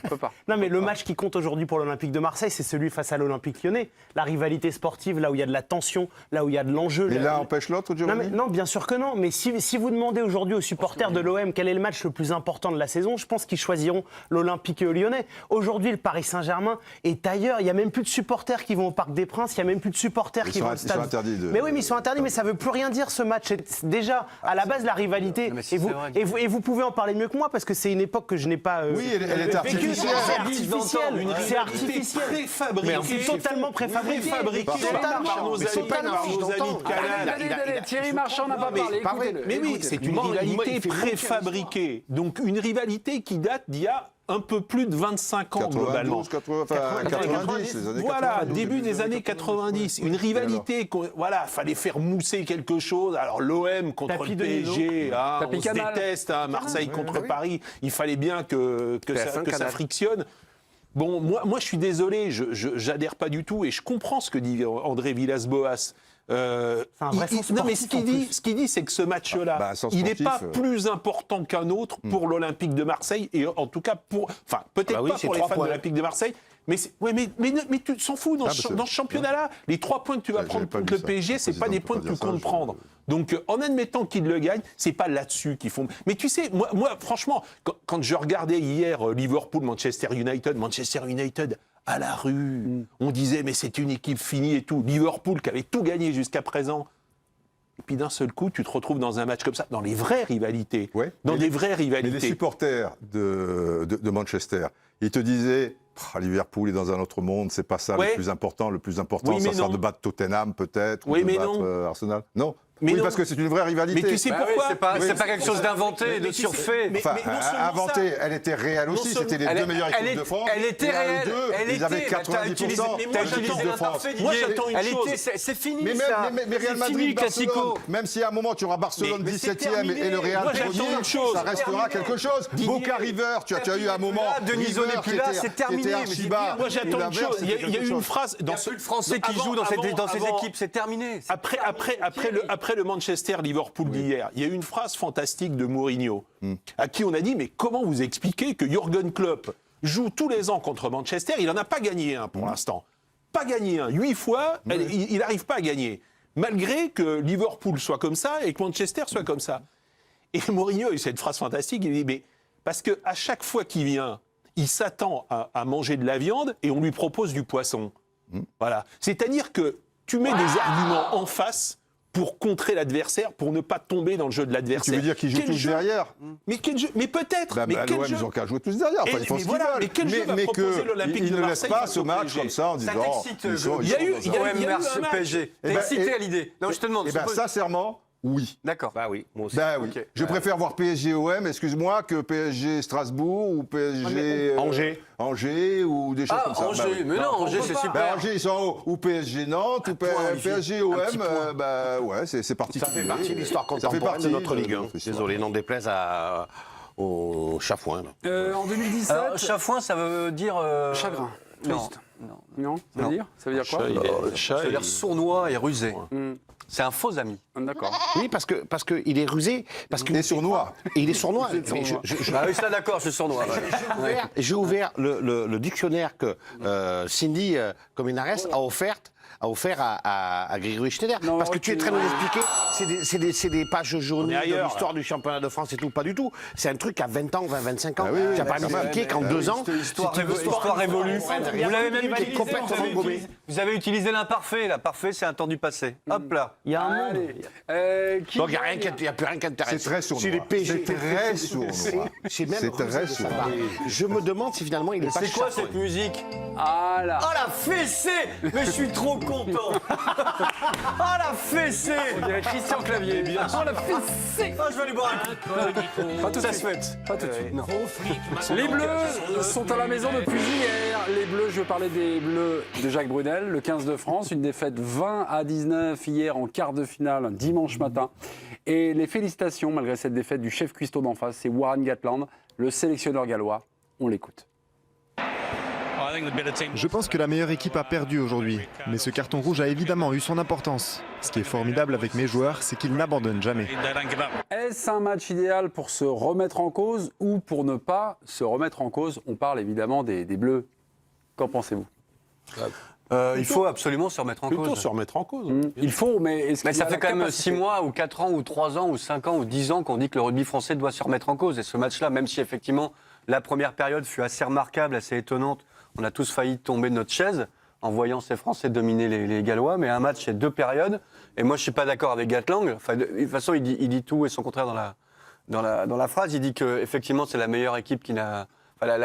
On peut pas. Non, mais le match qui compte aujourd'hui pour l'Olympique de Marseille, c'est celui face à l'Olympique lyonnais. La rivalité sportive, là où il y a de la tension, là où il y a de l'enjeu. Et l'un empêche l'autre, Giovanni? Non, bien sûr que non. Mais si vous demandez aujourd'hui aux supporters de l'OM quel est le match le plus important de la saison, je pense qu'ils choisiront l'Olympique lyonnais. Aujourd'hui, le Paris Saint-Germain est ailleurs. Il n'y a même plus de supporters qui vont au Parc des Princes. Il n'y a même plus de supporters qui vont au stade. Ils sont interdits de... Mais oui, mais ils sont interdits. Mais ça ne veut plus rien dire, ce match. C'est déjà, à la base, la rivalité. Non, mais si, Et vous pouvez en parler mieux que moi, parce que c'est une époque que je n'ai pas. Oui, elle est vécue. artificielle. C'est artificiel. préfabriquée. C'est totalement préfabriqué. Par nos amis de Canal. Thierry Marchand n'a pas parlé. pas vrai. Écoutez-le, Mais oui, écoutez-le. c'est une rivalité préfabriquée. Donc une rivalité qui date d'il y a un peu plus de 25 ans globalement. 90, les années Voilà, 90, début des années 90. Une rivalité, voilà, fallait faire mousser quelque chose. Alors l'OM contre Tapis le de PSG, on Tapis se Canal. déteste, Marseille contre Paris. Il fallait bien que ça frictionne. Bon, moi je suis désolé, je n'adhère pas du tout et je comprends ce que dit André Villas-Boas. un vrai sens Non, mais sportif, ce qu'il dit, c'est que ce match-là, Bah, sens il n'est pas sportif, plus important qu'un autre pour l'Olympique de Marseille, et en tout cas enfin, peut-être bah oui, pas c'est pour les 3 fans de points. l'Olympique de Marseille, mais tu t'en fous dans ce championnat-là. Les 3 points que tu vas J'avais prendre pas contre vu le ça. PSG, c'est Le pas des président points que peut tu pas dire comptes ça, prendre. Donc, en admettant qu'ils le gagnent, c'est pas là-dessus qu'ils font. Mais tu sais, moi franchement, quand je regardais hier Liverpool-Manchester United à la rue, on disait mais c'est une équipe finie et tout. Liverpool qui avait tout gagné jusqu'à présent. Et puis d'un seul coup, tu te retrouves dans un match comme ça, dans les vraies rivalités. Ouais. Dans Mais des vraies Mais les rivalités. supporters de Manchester, ils te disaient Liverpool est dans un autre monde, c'est pas ça Ouais. le plus important. Le plus important, Oui, ça mais sera non. de battre Tottenham peut-être, Oui, ou de mais battre non. Arsenal. Non. Mais oui, non. parce que c'est une vraie rivalité. Mais tu sais Bah oui, pourquoi c'est pas quelque chose d'inventé, de tu sais- surfait. mais- Enfin, non seulement inventée, ça. elle était réelle Non aussi, seulement- c'était les Elle deux est- meilleures elle équipes est- de France. elle était et à eux réelle, deux, elle ils avaient était, 90% mais moi, de j'attends l'équipe de France. l'imparfait Moi, j'attends une Elle chose. était, c'est fini Mais, ça. mais Real C'est Madrid, fini, Barcelone, Classico. même si à un moment tu auras Barcelone Mais c'est 17e et le Real Moi, j'attends premier, une chose. ça restera Terminé. quelque chose. Boca River, tu as eu un moment. Là, Deniso River n'est plus qui là, était- c'est terminé, qui était mais c'est archi-bas. bien. Moi, j'attends Et une l'inverse, chose. Il y a c'était eu quelque une chose. phrase Il n'y a plus de Français qui jouent dans ces équipes, c'est terminé. Après le Manchester-Liverpool d'hier, il y a eu une phrase fantastique de Mourinho, à qui on a dit, mais comment vous expliquez que Jürgen Klopp joue tous les ans contre Manchester, il n'en a pas gagné un pour l'instant. Pas gagné un. 8 fois, il n'arrive pas à gagner. Malgré que Liverpool soit comme ça et que Manchester soit comme ça. Et Mourinho a eu cette phrase fantastique, il dit, mais parce qu'à chaque fois qu'il vient, il s'attend à manger de la viande et on lui propose du poisson. Voilà. C'est-à-dire que tu mets des arguments en face pour contrer l'adversaire, pour ne pas tomber dans le jeu de Tu l'adversaire. veux dire qu'ils jouent Quel tous jeu derrière? Mais quel jeu? Mais peut-être. Bah, mais à quel l'OM, jeu? ils ont qu'à jouer tous derrière. Enfin, Et- ils font mais ce voilà, qu'ils veulent. mais quel jeu va proposer l'Olympique ils de ne laissent Marseille pas face ce au match PSG? comme ça en Ça disant. t'excite, ils sont- Il y a eu- ils il sont y a dans eu un- un OM match. PSG. Eh T'es ben, excité et- à l'idée. Non, je te demande. Eh bien, sincèrement, oui. D'accord. Bah oui, moi aussi. Ben oui. Ok. Je préfère voir PSG-OM, excuse-moi, que PSG-Strasbourg ou PSG Angers ou des choses Ah, comme ça. Angers, Ben oui. mais non, Angers, c'est Ben, super. Angers, ils sont en haut. Ou PSG-Nantes, ou PSG-OM, ouais, c'est particulier. Ça fait partie de l'histoire Ça fait contemporaine partie de notre Ligue 1. notre histoire. Désolé, n'en déplaise au Chafouin. là. En 2017. Alors, chafouin, ça veut dire. Chagrin. Non. Triste. Non, ça veut dire quoi Ça veut dire sournois et rusé. C'est un faux ami. D'accord. Oui, parce que il est rusé. Parce que Il est sournois. Il est sournois. Mais Ah oui, ça d'accord, je suis sournois. ouais. j'ai ouvert le dictionnaire que Cindy Cominares a offert à Grégory Schneider. Non, Parce que tu es en train de m'expliquer, c'est des pages jaunes de ailleurs, l'histoire du championnat de France et tout. Pas du tout. C'est un truc à 20 ans, 25 ans. Ah oui, oui, tu n'as pas quand même. expliqué qu'en 2 ans, Histoire révolue. Vous l'avez même qui est utilisé. complètement gommé. Vous avez utilisé l'imparfait. L'imparfait, c'est un temps du passé. Hop là. Il y a un monde. Allez. Qui Donc il va n'y a plus rien qui intéresse. C'est très sournois. C'est les PG. C'est très sournois. C'est même C'est très rusé de sa sournois. part. Je me demande si finalement il est pas C'est quoi chafouin. cette musique? Ah là. Oh la fessée! Mais je suis trop content! Oh la fessée! On dirait Christian Clavier. Oh la fessée. Oh, je vais aller boire un coup. Pas tout de Ça suite. se fait. Pas tout de suite. Non. Les Bleus sont à la maison depuis hier. Les Bleus, je veux parler des Bleus de Jacques Brunel, le 15 de France. Une défaite 20-19 hier en quart de finale, dimanche matin. Et les félicitations, malgré cette défaite, du chef cuistot d'en face, c'est Warren Gatland, le sélectionneur gallois. On l'écoute. Je pense que la meilleure équipe a perdu aujourd'hui, mais ce carton rouge a évidemment eu son importance. Ce qui est formidable avec mes joueurs, c'est qu'ils n'abandonnent jamais. Est-ce un match idéal pour se remettre en cause ou pour ne pas se remettre en cause? On parle évidemment des Bleus. Qu'en pensez-vous? Il faut absolument se remettre en Plutôt cause. se remettre en cause. Il faut, mais est-ce Mais qu'il y ça a fait la quand même capacité 6 mois ou 4 ans ou 3 ans ou 5 ans ou 10 ans qu'on dit que le rugby français doit se remettre en cause. Et ce match-là, même si effectivement la première période fut assez remarquable, assez étonnante, on a tous failli tomber de notre chaise en voyant ces Français dominer les Gallois. Mais un match, c'est 2 périodes. Et moi, je ne suis pas d'accord avec Gatlang. Enfin, de toute façon, il dit tout et son contraire dans la phrase. Il dit qu'effectivement, c'est la meilleure équipe la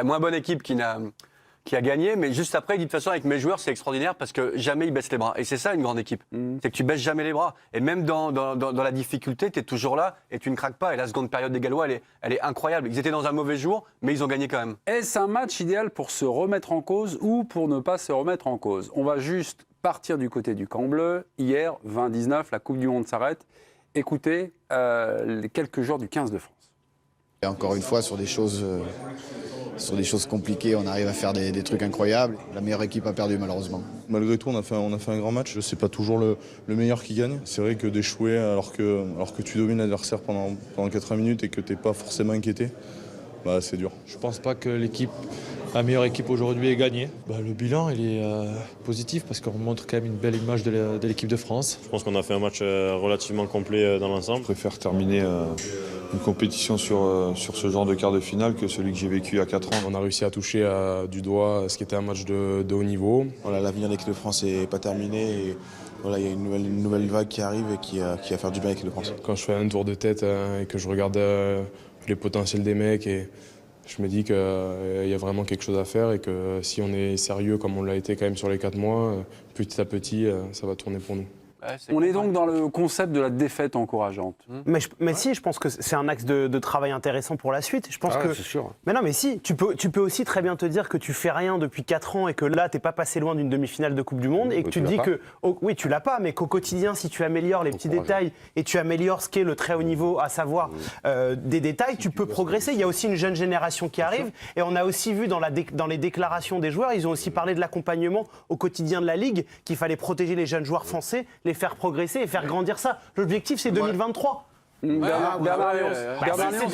moins bonne équipe qui a gagné, mais juste après, il dit de toute façon, avec mes joueurs, c'est extraordinaire parce que jamais ils baissent les bras. Et c'est ça, une grande équipe. C'est que tu baisses jamais les bras. Et même dans la difficulté, tu es toujours là et tu ne craques pas. Et la seconde période des Gallois, elle est incroyable. Ils étaient dans un mauvais jour, mais ils ont gagné quand même. Est-ce un match idéal pour se remettre en cause ou pour ne pas se remettre en cause? On va juste partir du côté du camp bleu. Hier, 20-19, la Coupe du Monde s'arrête. Écoutez les quelques joueurs du 15 de France. Et encore une fois, sur des choses compliquées, on arrive à faire des trucs incroyables. La meilleure équipe a perdu malheureusement. Malgré tout, on a fait un grand match. C'est pas toujours le meilleur qui gagne. C'est vrai que d'échouer alors que tu domines l'adversaire pendant 80 minutes et que tu n'es pas forcément inquiété, c'est dur. Je pense pas que la meilleure équipe aujourd'hui ait gagné. Le bilan il est positif parce qu'on montre quand même une belle image de l'équipe de France. Je pense qu'on a fait un match relativement complet dans l'ensemble. Je préfère terminer une compétition sur ce genre de quart de finale que celui que j'ai vécu à 4 ans. On a réussi à toucher du doigt ce qui était un match de haut niveau. Voilà, l'avenir de l'équipe de France n'est pas terminé. Et voilà, il y a une nouvelle vague qui arrive et qui va faire du bien à l'équipe de France. Quand je fais un tour de tête et que je regarde les potentiels des mecs, et je me dis qu'il y a vraiment quelque chose à faire et que si on est sérieux comme on l'a été quand même sur les 4 mois, petit à petit, ça va tourner pour nous. On est donc dans le concept de la défaite encourageante. Mais si, je pense que c'est un axe de travail intéressant pour la suite. Je pense c'est sûr. Mais non, mais si, tu peux aussi très bien te dire que tu fais rien depuis 4 ans et que là, t'es pas passé loin d'une demi-finale de Coupe du Monde et que tu te dis que, oui, tu l'as pas, mais qu'au quotidien, si tu améliores les petits détails et tu améliores ce qu'est le très haut niveau, à savoir des détails, tu peux progresser. Il y a aussi une jeune génération qui arrive et on a aussi vu dans les déclarations des joueurs, ils ont aussi parlé de l'accompagnement au quotidien de la Ligue, qu'il fallait protéger les jeunes joueurs français, les faire progresser et faire grandir ça. L'objectif, c'est 2023. Bernard Léonce.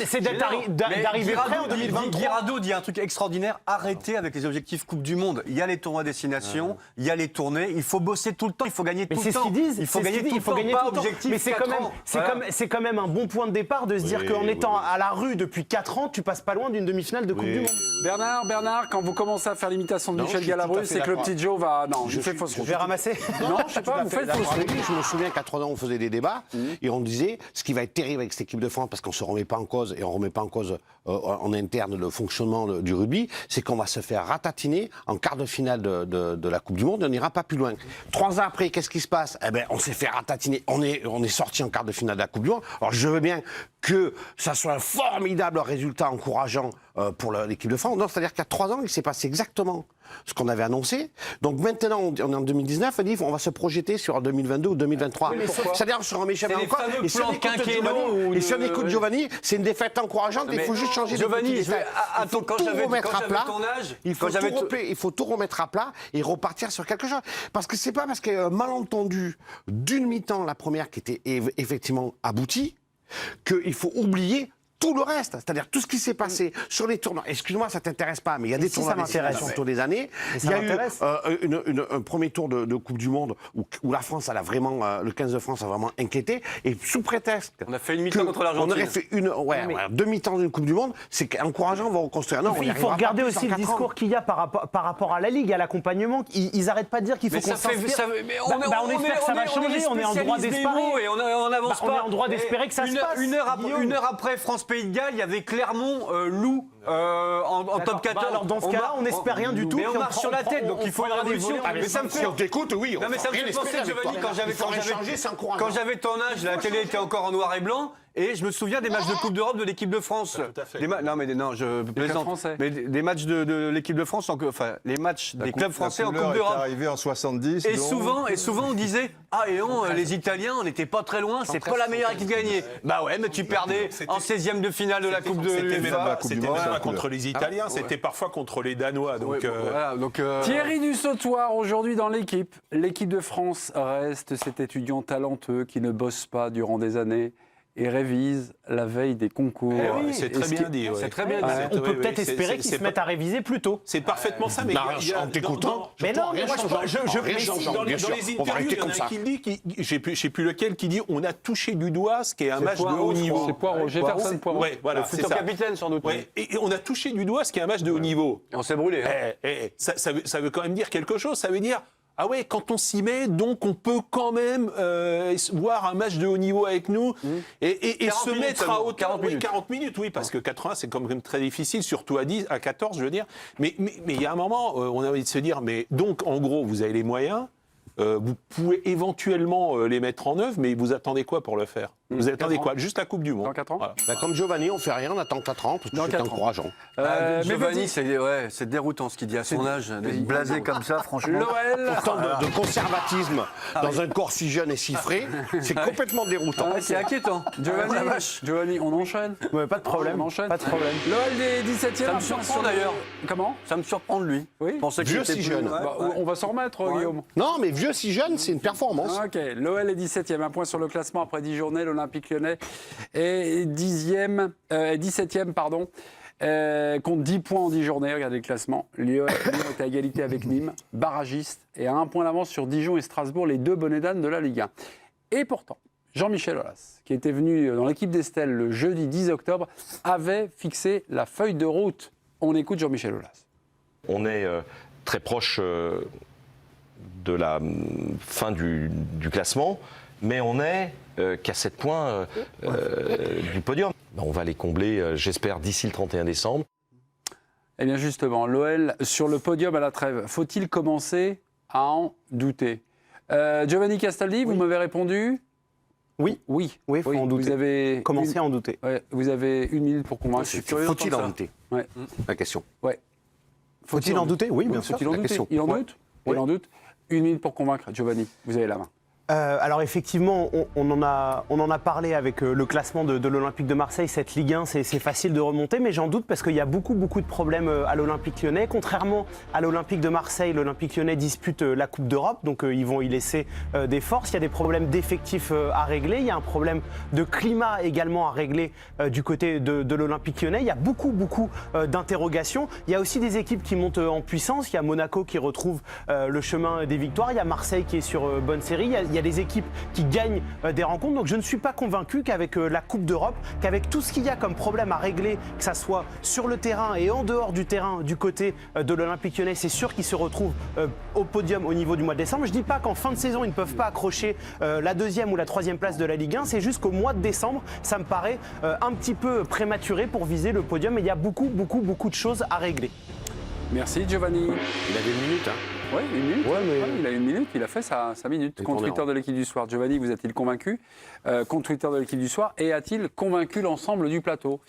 C'est d'arriver prêt en 2023. Guirado dit un truc extraordinaire, arrêtez avec les objectifs Coupe du Monde. Il y a les tournois destination, il y a les tournées, il faut bosser tout le temps, il faut gagner tout le temps. Mais c'est ce qu'ils disent. Il faut gagner tout le temps, pas objectif. Mais c'est quand même un bon point de départ de se dire qu'en étant à la rue depuis 4 ans, tu passes pas loin d'une demi-finale de Coupe du Monde. Bernard, quand vous commencez à faire l'imitation de Michel Galabru, c'est que le petit Joe va... Non, je fais fausse route. Je vais ramasser. Non, je sais pas, vous faites fausse route. Je me souviens qu'à 3 ans, on faisait des débats et on disait ce qui va être terrible avec cette équipe de France, parce qu'on ne se remet pas en cause et on ne remet pas en cause en interne le fonctionnement du rugby, c'est qu'on va se faire ratatiner en quart de finale de la Coupe du Monde et on n'ira pas plus loin. 3 ans après, qu'est-ce qui se passe? Eh ben, on s'est fait ratatiner, on est sorti en quart de finale de la Coupe du Monde. Alors je veux bien que ça soit un formidable résultat encourageant pour l'équipe de France. C'est-à-dire qu'à 3 ans, il s'est passé exactement ce qu'on avait annoncé. Donc maintenant, on est en 2019, on dit on va se projeter sur 2022 ou 2023. C'est-à-dire on se remet jamais en cause. Et si on écoute Giovanni, c'est une défaite encourageante, il faut juste changer Giovanni, il faut tout remettre à plat. Il faut tout remettre à plat et repartir sur quelque chose. Parce que c'est pas parce qu'il y a un malentendu d'une mi-temps, la première qui était effectivement aboutie, qu'il faut oublier tout le reste, c'est-à-dire tout ce qui s'est passé sur les tournois. Excuse-moi, ça t'intéresse pas, mais il y a des tournois tous les années. Il y a eu un premier tour de Coupe du Monde où la France, le 15 de France a vraiment inquiété. Et sous prétexte, on a fait une mi-temps contre l'Argentine. On aurait fait deux mi-temps d'une Coupe du Monde. C'est encourageant, on va reconstruire. Non, il faut regarder aussi le discours qu'il y a par rapport à la Ligue, à l'accompagnement. Ils n'arrêtent pas de dire qu'il faut qu'on s'inspire. On espère que ça va changer. On est en droit d'espérer. Et on n'avance pas. On est en droit d'espérer que ça se passe. Une heure après France Pays de Galles, il y avait Clermont Loup en top 14. Alors dans ce cas-là, on n'espère rien du tout. Mais on marche sur la tête, donc il faut une révolution. Mais ça me fait. Si on t'écoute, oui. Non mais ça me fait penser, Giovanni, quand j'avais ton âge, la télé était encore en noir et blanc, Et je me souviens des matchs de Coupe d'Europe de l'équipe de France. Tout à fait. Non, je plaisante. Français. Mais des matchs de l'équipe de France, enfin, les matchs des clubs français en Coupe d'Europe. arrivé en 70. Et donc... souvent, on disait les Italiens, on n'était pas très loin, c'est pas la meilleure équipe gagnée. Bah ouais, mais tu perdais en 16e de finale de la Coupe de l'UEFA. C'était même pas contre les Italiens, c'était parfois contre les Danois. Donc, Thierry Dussautoir, aujourd'hui dans l'équipe. L'équipe de France reste cet étudiant talentueux qui ne bosse pas durant des années et révise la veille des concours. C'est très bien dit. C'est très bien dit. On peut peut-être espérer qu'ils se mettent à réviser plus tôt. C'est parfaitement ça, mais en t'écoutant, mais non, mais moi, dans les interviews, il y en a un qui dit, je ne sais plus lequel, qui dit on a touché du doigt ce qui est un match de haut niveau. C'est Poirot, Jefferson Poirot. Ouais, voilà, c'est ça. Capitaine sans doute. Ouais, et on a touché du doigt ce qui est un match de haut niveau. Et on s'est brûlé. Ça veut quand même dire quelque chose. Ça veut dire ah ouais, quand on s'y met, donc on peut quand même voir un match de haut niveau avec nous et se mettre à hauteur. 40 minutes, oui, parce que 80, c'est quand même très difficile, surtout à 14, je veux dire. Mais il y a un moment, on a envie de se dire, mais donc en gros, vous avez les moyens, vous pouvez éventuellement les mettre en œuvre, mais vous attendez quoi pour le faire? Vous attendez quoi? Juste la Coupe du Monde. Dans 4 ans voilà. Comme Giovanni, on fait rien, on attend 4 ans, parce que c'est encourageant. Giovanni, c'est déroutant ce qu'il dit à son âge, d'être blasé comme ça, franchement. L'OL. Autant de conservatisme dans un corps si jeune et si frais, c'est complètement déroutant. C'est inquiétant. Giovanni, on enchaîne. Pas de problème. On enchaîne. Pas de problème. L'OL des 17e. Ça me surprend d'ailleurs. Comment? Ça me surprend de lui. Oui. Vieux si jeune. On va s'en remettre, Guillaume. Non, mais vieux si jeune, c'est une performance. Ok, l'OL est 17e, un point sur le classement après 10 journées. L'Olympique Lyonnais est 17e, pardon, compte 10 points en 10 journées. Regardez le classement. Lyon est à égalité avec Nîmes, barragiste, et à un point d'avance sur Dijon et Strasbourg, les deux bonnets d'âne de la Ligue 1. Et pourtant, Jean-Michel Aulas, qui était venu dans l'équipe d'Estelle le jeudi 10 octobre, avait fixé la feuille de route. On écoute Jean-Michel Aulas. On est très proche de la fin du classement, mais on est qu'à 7 points du podium. On va les combler, j'espère, d'ici le 31 décembre. Eh bien justement, l'OL sur le podium à la trêve, faut-il commencer à en douter? Giovanni Castaldi, vous m'avez répondu? Oui, faut en douter. Vous avez commencé à en douter. Ouais, vous avez 1 minute pour convaincre. Faut-il en douter? Ouais. La question. Ouais. Faut-il en douter? Oui, bien sûr. Faut-il en douter? Il en doute? Il en doute. 1 minute pour convaincre. Giovanni, vous avez la main. Alors effectivement, on en a parlé avec le classement de l'Olympique de Marseille. Cette Ligue 1, c'est facile de remonter, mais j'en doute parce qu'il y a beaucoup de problèmes à l'Olympique Lyonnais. Contrairement à l'Olympique de Marseille, l'Olympique Lyonnais dispute la Coupe d'Europe, donc ils vont y laisser des forces. Il y a des problèmes d'effectifs à régler. Il y a un problème de climat également à régler du côté de l'Olympique Lyonnais. Il y a beaucoup d'interrogations. Il y a aussi des équipes qui montent en puissance. Il y a Monaco qui retrouve le chemin des victoires. Il y a Marseille qui est sur bonne série. Il y a des équipes qui gagnent des rencontres. Donc je ne suis pas convaincu qu'avec la Coupe d'Europe, qu'avec tout ce qu'il y a comme problème à régler, que ça soit sur le terrain et en dehors du terrain du côté de l'Olympique Lyonnais, c'est sûr qu'ils se retrouvent au podium au niveau du mois de décembre. Je ne dis pas qu'en fin de saison, ils ne peuvent pas accrocher la 2e ou la 3e place de la Ligue 1. C'est juste qu'au mois de décembre, ça me paraît un petit peu prématuré pour viser le podium. Et il y a beaucoup de choses à régler. Merci Giovanni. Il avait 1 minute, hein. Oui, 1 minute. Ouais, mais... il a 1 minute, il a fait sa minute. Compte Twitter de l'équipe du soir. Giovanni, vous a-t-il convaincu? Compte Twitter de l'équipe du soir. Et a-t-il convaincu l'ensemble du plateau?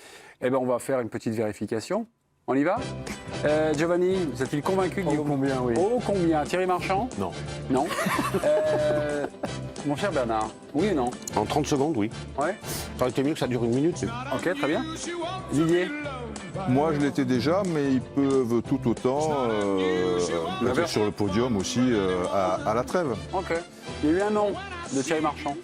Eh bien, on va faire une petite vérification. On y va? Giovanni, vous a-t-il convaincu, Guillaume? Combien, oui. Oh, combien? Thierry Marchand? Non. Non. Mon cher Bernard, oui ou non? En 30 secondes, oui. Ouais. Ça aurait été mieux que ça dure 1 minute. Ok, très bien. Didier? Moi, je l'étais déjà, mais ils peuvent tout autant être sur le podium aussi à la trêve. Ok. Il y a eu un nom de Thierry Marchand.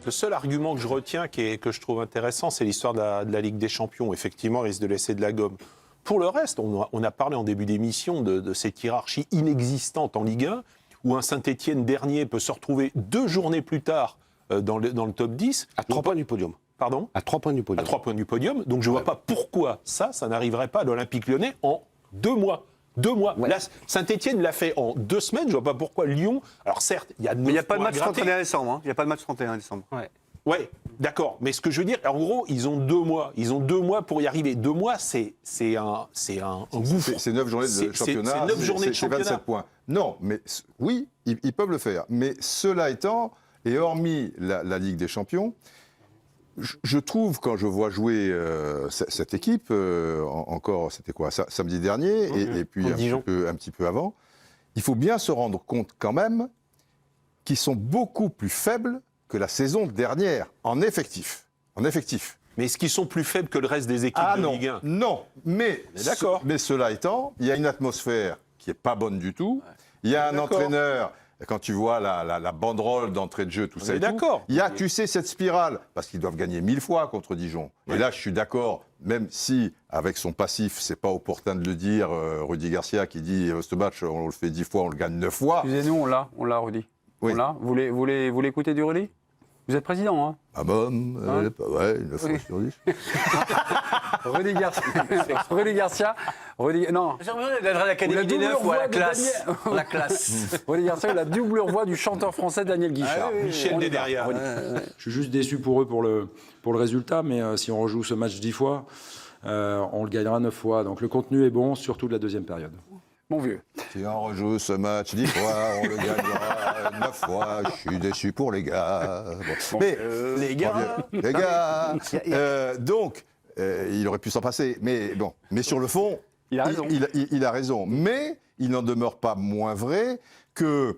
Le seul argument que je retiens, que je trouve intéressant, c'est l'histoire de la Ligue des Champions. Effectivement, il risque de laisser de la gomme. Pour le reste, on a parlé en début d'émission de cette hiérarchie inexistante en Ligue 1, où un Saint-Étienne dernier peut se retrouver 2 journées plus tard dans le top 10. À 3 points du podium. Pardon? À 3 points du podium. À 3 points du podium. Donc je ne vois pas pourquoi ça n'arriverait pas à l'Olympique Lyonnais en 2 mois. 2 mois. Ouais. Là, Saint-Étienne l'a fait en 2 semaines. Je ne vois pas pourquoi Lyon. Alors certes, il y a 9 Mais il n'y a pas de points match à gratter. 31 décembre. Hein. Il n'y a pas de match 31 décembre. Ouais, d'accord. Mais ce que je veux dire, en gros, ils ont 2 mois. Ils ont 2 mois pour y arriver. 2 mois, c'est un gouffre. C'est 9 journées de championnat. C'est 9 journées de championnat. 27 points. Non, mais oui, ils peuvent le faire. Mais cela étant, et hormis la Ligue des Champions, je trouve, quand je vois jouer cette équipe, encore, c'était quoi, samedi dernier, et puis un petit peu avant, il faut bien se rendre compte quand même qu'ils sont beaucoup plus faibles que la saison dernière, en effectif. Mais est-ce qu'ils sont plus faibles que le reste des équipes de Ligue 1 ? Non, mais, d'accord. Mais cela étant, il y a une atmosphère qui n'est pas bonne du tout. Il y a un entraîneur, quand tu vois la banderole d'entrée de jeu, tout ça et tout, il y a, tu sais, cette spirale, parce qu'ils doivent gagner 1000 fois contre Dijon. Et là, je suis d'accord, même si, avec son passif, c'est pas opportun de le dire, Rudy Garcia qui dit, ce match, on le fait 10 fois, on le gagne 9 fois. Excusez-nous, on l'a, Rudy. Oui. On l'a. Vous l'écoutez du Rudy ? Vous êtes président, hein ? Ah bon, ouais, 9 fois sur 10. Rudy Garcia. Non. J'ai l'impression d'être à l'Académie des Neufs ou à la classe. Rudy Garcia, la double voix du chanteur français Daniel Guichard. Michel n'est derrière. Je suis juste déçu pour eux pour le résultat, mais si on rejoue ce match 10 fois, on le gagnera 9 fois. Donc le contenu est bon, surtout de la deuxième période. Mon vieux. Si on rejoue ce match 10 fois, on le gagnera 9 fois. Je suis déçu pour les gars. Bon. Mais les gars, donc, il aurait pu s'en passer. Mais bon, mais sur le fond, il a raison. Il a raison. Mais il n'en demeure pas moins vrai que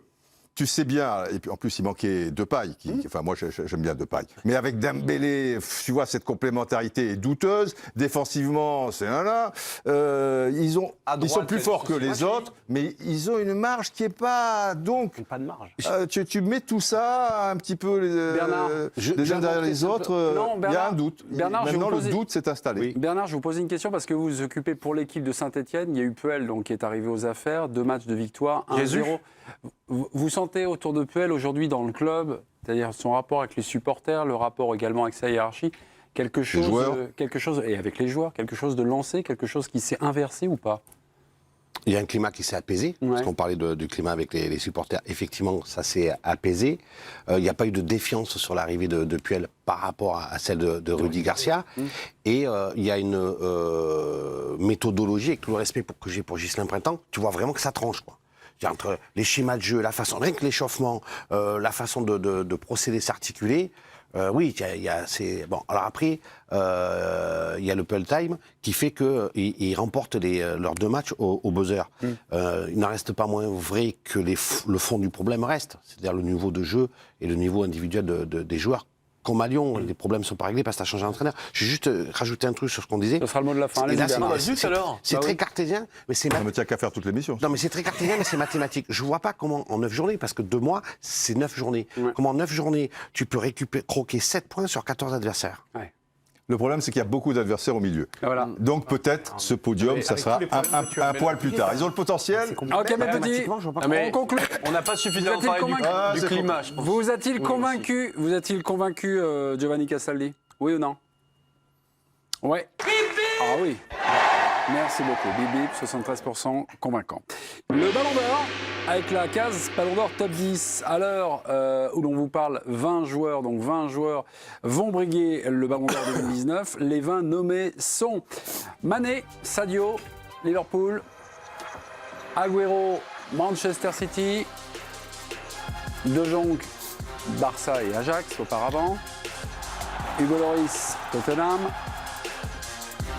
tu sais bien, et puis en plus il manquait Depay, enfin moi j'aime bien Depay, mais avec Dembélé, tu vois, cette complémentarité est douteuse, défensivement c'est là, ils sont plus forts que les autres, mais ils ont une marge qui est pas, donc pas de marge. Tu mets tout ça un petit peu les uns derrière les autres, il y a un doute. Maintenant le doute s'est installé. Oui. Bernard, je vous pose une question parce que vous vous occupez pour l'équipe de Saint-Etienne, il y a eu Puel donc, qui est arrivé aux affaires, 2 matchs de victoire, 1-0. Vous sentez autour de Puel aujourd'hui dans le club, c'est-à-dire son rapport avec les supporters, le rapport également avec sa hiérarchie, quelque chose, et avec les joueurs, quelque chose de lancé, quelque chose qui s'est inversé ou pas ? Il y a un climat qui s'est apaisé, parce qu'on parlait du climat avec les supporters. Effectivement, ça s'est apaisé. Il n'y a pas eu de défiance sur l'arrivée de Puel par rapport à celle de Rudy Garcia. Et il y a une méthodologie, avec tout le respect que j'ai pour Ghislain Printemps, tu vois vraiment que ça tranche, quoi. Entre les schémas de jeu, la façon, rien que l'échauffement, la façon de procéder, s'articuler, oui, bon. Alors après, il y a le Puel Time qui fait qu'ils remportent leurs 2 matchs au buzzer. Il n'en reste pas moins vrai que le fond du problème reste, c'est-à-dire le niveau de jeu et le niveau individuel des joueurs. Comme à Lyon, les problèmes ne sont pas réglés parce que tu as changé d'entraîneur. Je vais juste rajouter un truc sur ce qu'on disait. Ce sera le mot de la fin. C'est très cartésien, mais c'est... Ça me tient qu'à faire toute l'émission. Non, mais c'est très cartésien, mais c'est mathématique. Je ne vois pas comment, en 9 journées, parce que 2 mois, c'est 9 journées. Comment en 9 journées, tu peux croquer 7 points sur 14 adversaires. Le problème, c'est qu'il y a beaucoup d'adversaires au milieu. Voilà. Donc peut-être ce podium, ça sera un poil plus tard. Ils ont le potentiel. Ok, mes petits, on conclut. On n'a pas suffisamment parlé du climat, je pense. Vous a-t-il convaincu, Giovanni Castaldi ? Oui ou non ? Ouais. Ah oui. Merci beaucoup. Bip bip, 73% convaincant. Le Ballon d'Or, avec la case Ballon d'Or top 10. À l'heure où l'on vous parle, 20 joueurs, donc 20 joueurs vont briguer le Ballon d'Or 2019. Les 20 nommés sont Mané, Sadio, Liverpool, Agüero, Manchester City, De Jong, Barça et Ajax auparavant, Hugo Lloris, Tottenham,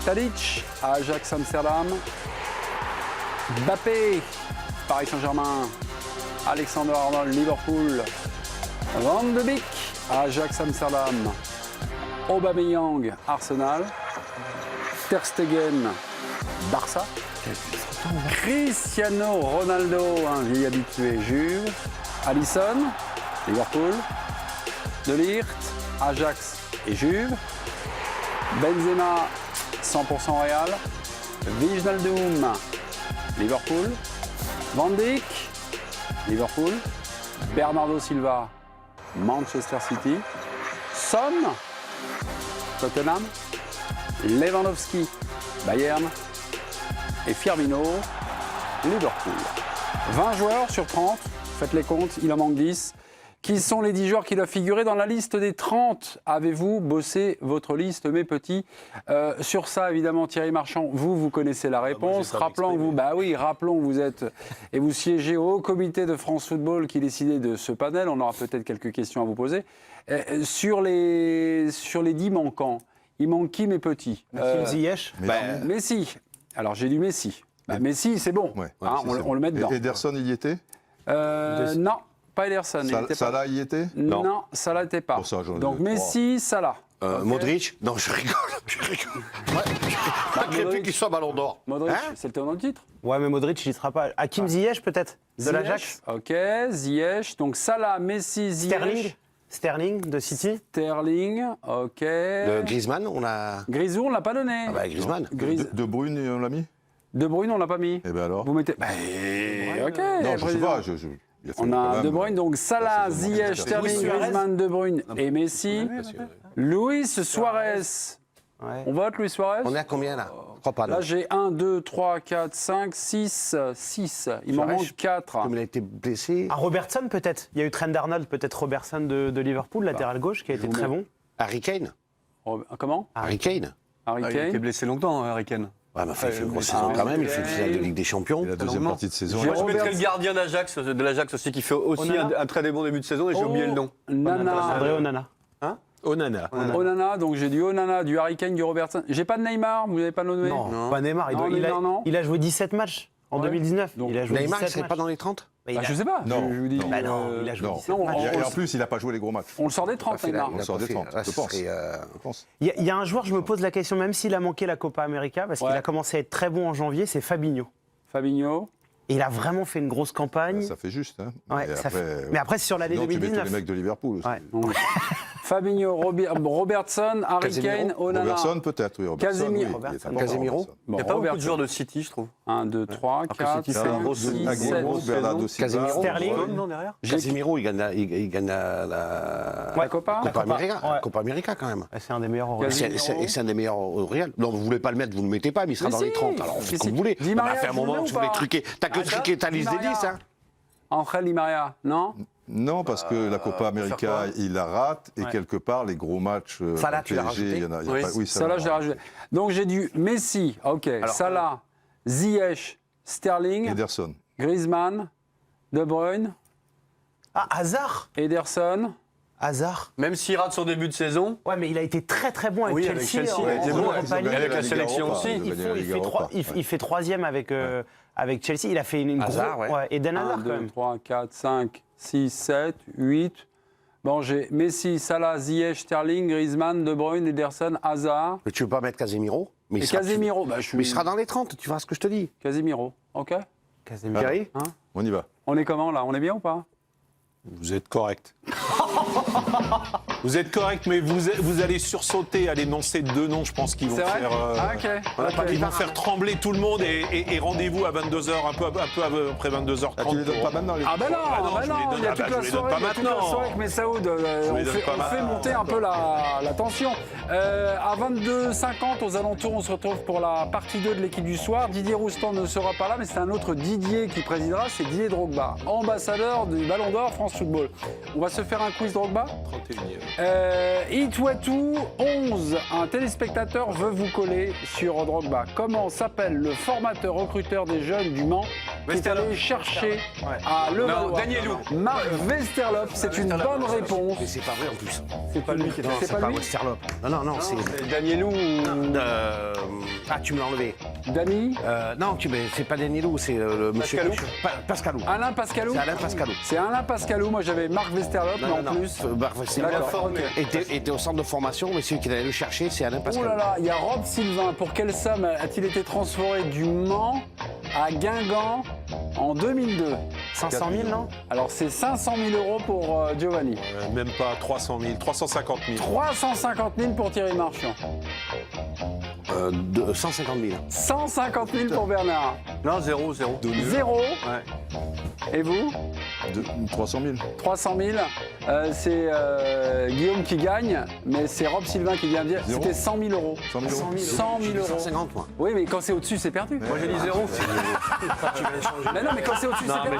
Tadic, Ajax Amsterdam, Mbappé, Paris Saint-Germain, Alexander Arnold, Liverpool, Van de Beek, Ajax Amsterdam, Aubameyang, Arsenal, Ter Stegen, Barça, Cristiano Ronaldo, un vieil habitué, Juve, Alisson, Liverpool, De Ligt, Ajax et Juve, Benzema, 100% Real, Wijnaldum, Liverpool, Van Dijk, Liverpool, Bernardo Silva, Manchester City, Son, Tottenham, Lewandowski, Bayern et Firmino, Liverpool. 20 joueurs sur 30, faites les comptes, il en manque 10. Qui sont les 10 joueurs qui doivent figurer dans la liste des 30 ? Avez-vous bossé votre liste, mes petits ? Sur ça, évidemment, Thierry Marchand, vous connaissez la réponse. Rappelons que vous êtes et vous siégez au comité de France Football qui décidait de ce panel. On aura peut-être quelques questions à vous poser. Sur les 10 manquants, il manque qui, mes petits ? Ziyech ? Messi. Alors, j'ai du Messi. Messi, c'est bon. Ouais, on le met dedans. Et Ederson, il y était? Non. Pas Ederson. Salah y était? Non, Salah n'était pas. Donc Messi, Salah. Modric? Non, je rigole. Pas que qu'il soit ballon d'or. Modric, c'est le tenant de titre. Ouais, mais Modric, il n'y sera pas. Hakim Ziyech, peut-être, de l'Ajax. Ok, Ziyech. Donc Salah, Messi, Ziyech. Sterling, de City. Sterling, ok. De Griezmann, on a... Grisou, on ne l'a pas donné. Griezmann. De Bruyne, on l'a mis? De Bruyne, on ne l'a pas mis. Eh bien alors? Vous mettez... ok. Non, je sais pas. On a De Bruyne, donc Salah, Ziyech, Sterling, Griezmann, De Bruyne et Messi. Luis Suarez. On vote Luis Suarez? On est à combien là? Je crois pas. Là, j'ai 1, 2, 3, 4, 5, 6. Il m'en manque 4. Comme il a été blessé. Robertson, peut-être. Il y a eu Trent Arnold, peut-être Robertson de Liverpool, latéral gauche, qui a été très bon. Harry Kane. Comment? Harry Kane. Il a été blessé longtemps, Harry Kane. Ouais, mais il fait une grosse saison quand même, il fait le final de Ligue des Champions. La deuxième partie de saison. Moi, je mettrais le gardien de l'Ajax aussi, qui fait aussi un très bon début de saison, et j'ai oublié le nom. André Onana. Onana, donc j'ai du Onana, du Harry Kane, du Robertson. J'ai pas de Neymar, vous n'avez pas nommé? Non, pas Neymar. Il a joué 17 matchs en 2019. Donc, Neymar, il ne serait pas dans les 30? Je sais pas. Non, je vous dis. Il a joué 17 matchs. Et en plus, il n'a pas joué les gros matchs. On le sort des 30, Neymar. On le sort des 30, je pense. Il y a un joueur, je me pose la question, même s'il a manqué la Copa América, parce qu'il a commencé à être très bon en janvier, c'est Fabinho. Et il a vraiment fait une grosse campagne. Ça fait juste. Hein. Ouais, mais après, c'est sur l'année 2019. Tu mets tous les mecs de Liverpool aussi. Ouais. Fabinho, Robertson, Harry Kane, Onana. Robertson peut-être, oui. Casemiro. Il n'y a pas beaucoup de joueurs de City, je trouve. 1, 2, 3, 4, 5, 6, 7. Casemiro. Sterling. Casemiro, il gagne la Copa América. Copa América quand même. C'est un des meilleurs au Et c'est un des meilleurs au Real. Non, vous ne voulez pas le mettre, vous ne le mettez pas, mais il sera dans les 30. Alors, faites comme vous voulez. On a fait un moment où tu voulais truquer. T'as que truqué ta liste des 10, hein? Angel Di Maria, non? Non, parce que la Copa América, il la rate. Et quelque part, les gros matchs. Salah, tu l'as rajouté? Il y en a pas. Oui, Salah, je l'ai rajouté. Donc j'ai du Messi, ok. Salah, Ziyech, Sterling. Ederson. Griezmann, De Bruyne. Hazard. Ederson. Hazard. Même s'il rate son début de saison. Ouais, mais il a été très très bon avec Chelsea. Avec la sélection aussi. Il fait troisième avec Chelsea. Il a fait une grosse. Eden Hazard, 1, 2, 3, 4, 5, 6, 7, 8. Bon, j'ai Messi, Salah, Ziyech, Sterling, Griezmann, De Bruyne, Ederson, Hazard. Mais tu veux pas mettre Casemiro? Et Casemiro, mais il sera dans les 30, tu vois ce que je te dis. Casemiro, ok. Casemiro. On y va. On est comment là? On est bien ou pas? Vous êtes correct. Vous êtes correct, mais vous allez sursauter à l'énoncer de deux noms, je pense qu'ils vont faire. Ils vont faire trembler tout le monde et rendez-vous à 22h, un peu après 22h30. Tu les donnes pas maintenant les... Ah ben non, il y a toute la soirée avec Messaoud. On fait monter un peu la tension. À 22h50, aux alentours, on se retrouve pour la partie 2 de l'équipe du soir. Didier Roustan ne sera pas là, mais c'est un autre Didier qui présidera, c'est Didier Drogba, ambassadeur du Ballon d'Or France Football. On va se faire un quiz Drogba. 31e. Itouatou 11. Un téléspectateur veut vous coller sur Drogba. Comment s'appelle le formateur recruteur des jeunes du Mans qui est allé chercher à Levallois? Danielou. Marc Westerlop, c'est une bonne réponse. Mais c'est pas vrai en plus. C'est pas lui qui est Non, c'est pas Westerlop. Non, c'est Danielou. Ah, tu me l'as enlevé. Dani? Non, c'est pas Danielou, c'est le monsieur. Pascalou. Alain Pascalou? C'est Alain Pascalou. C'est Alain Pascalou. Moi, j'avais Marc Westerlop, mais en plus. Marc Westerlop était au centre de formation, mais celui qui allait le chercher, c'est Alain Pascalou. Oh là là, il y a Rob Sylvain. Pour quelle somme a-t-il été transféré du Mans à Guingamp en 2002? 500 000, non? Alors, c'est 500 000 € pour Giovanni. Même pas 300 000, 350 000. 350 000 pour Thierry Marchand. 150 000. 150 000 pour Bernard. Non, 0. 0. Ouais. Et vous? 300 000. 300 000. C'est Guillaume qui gagne, mais c'est Rob Sylvain qui vient de dire. C'était 100 000 euros. 100 000 euros. 100 000 euros. 150, moi. Oui, mais quand c'est au-dessus, c'est perdu. Moi j'ai dit 0. Mais non, mais quand c'est au-dessus, c'est perdu.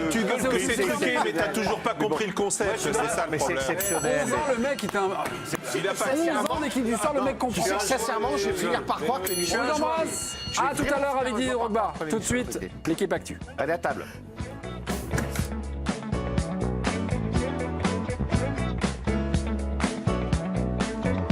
Tu gueules que c'est truqué, mais t'as toujours pas compris le concept. C'est ça le problème. 11 ans, le mec, Il a pas 11 ans d'équipe du soir, le mec comprend. Sincèrement, je vais finir par croire que On vous embrasse. À tout à l'heure avec Didier Drogba. Tout de suite, l'équipe Actu. Allez à table.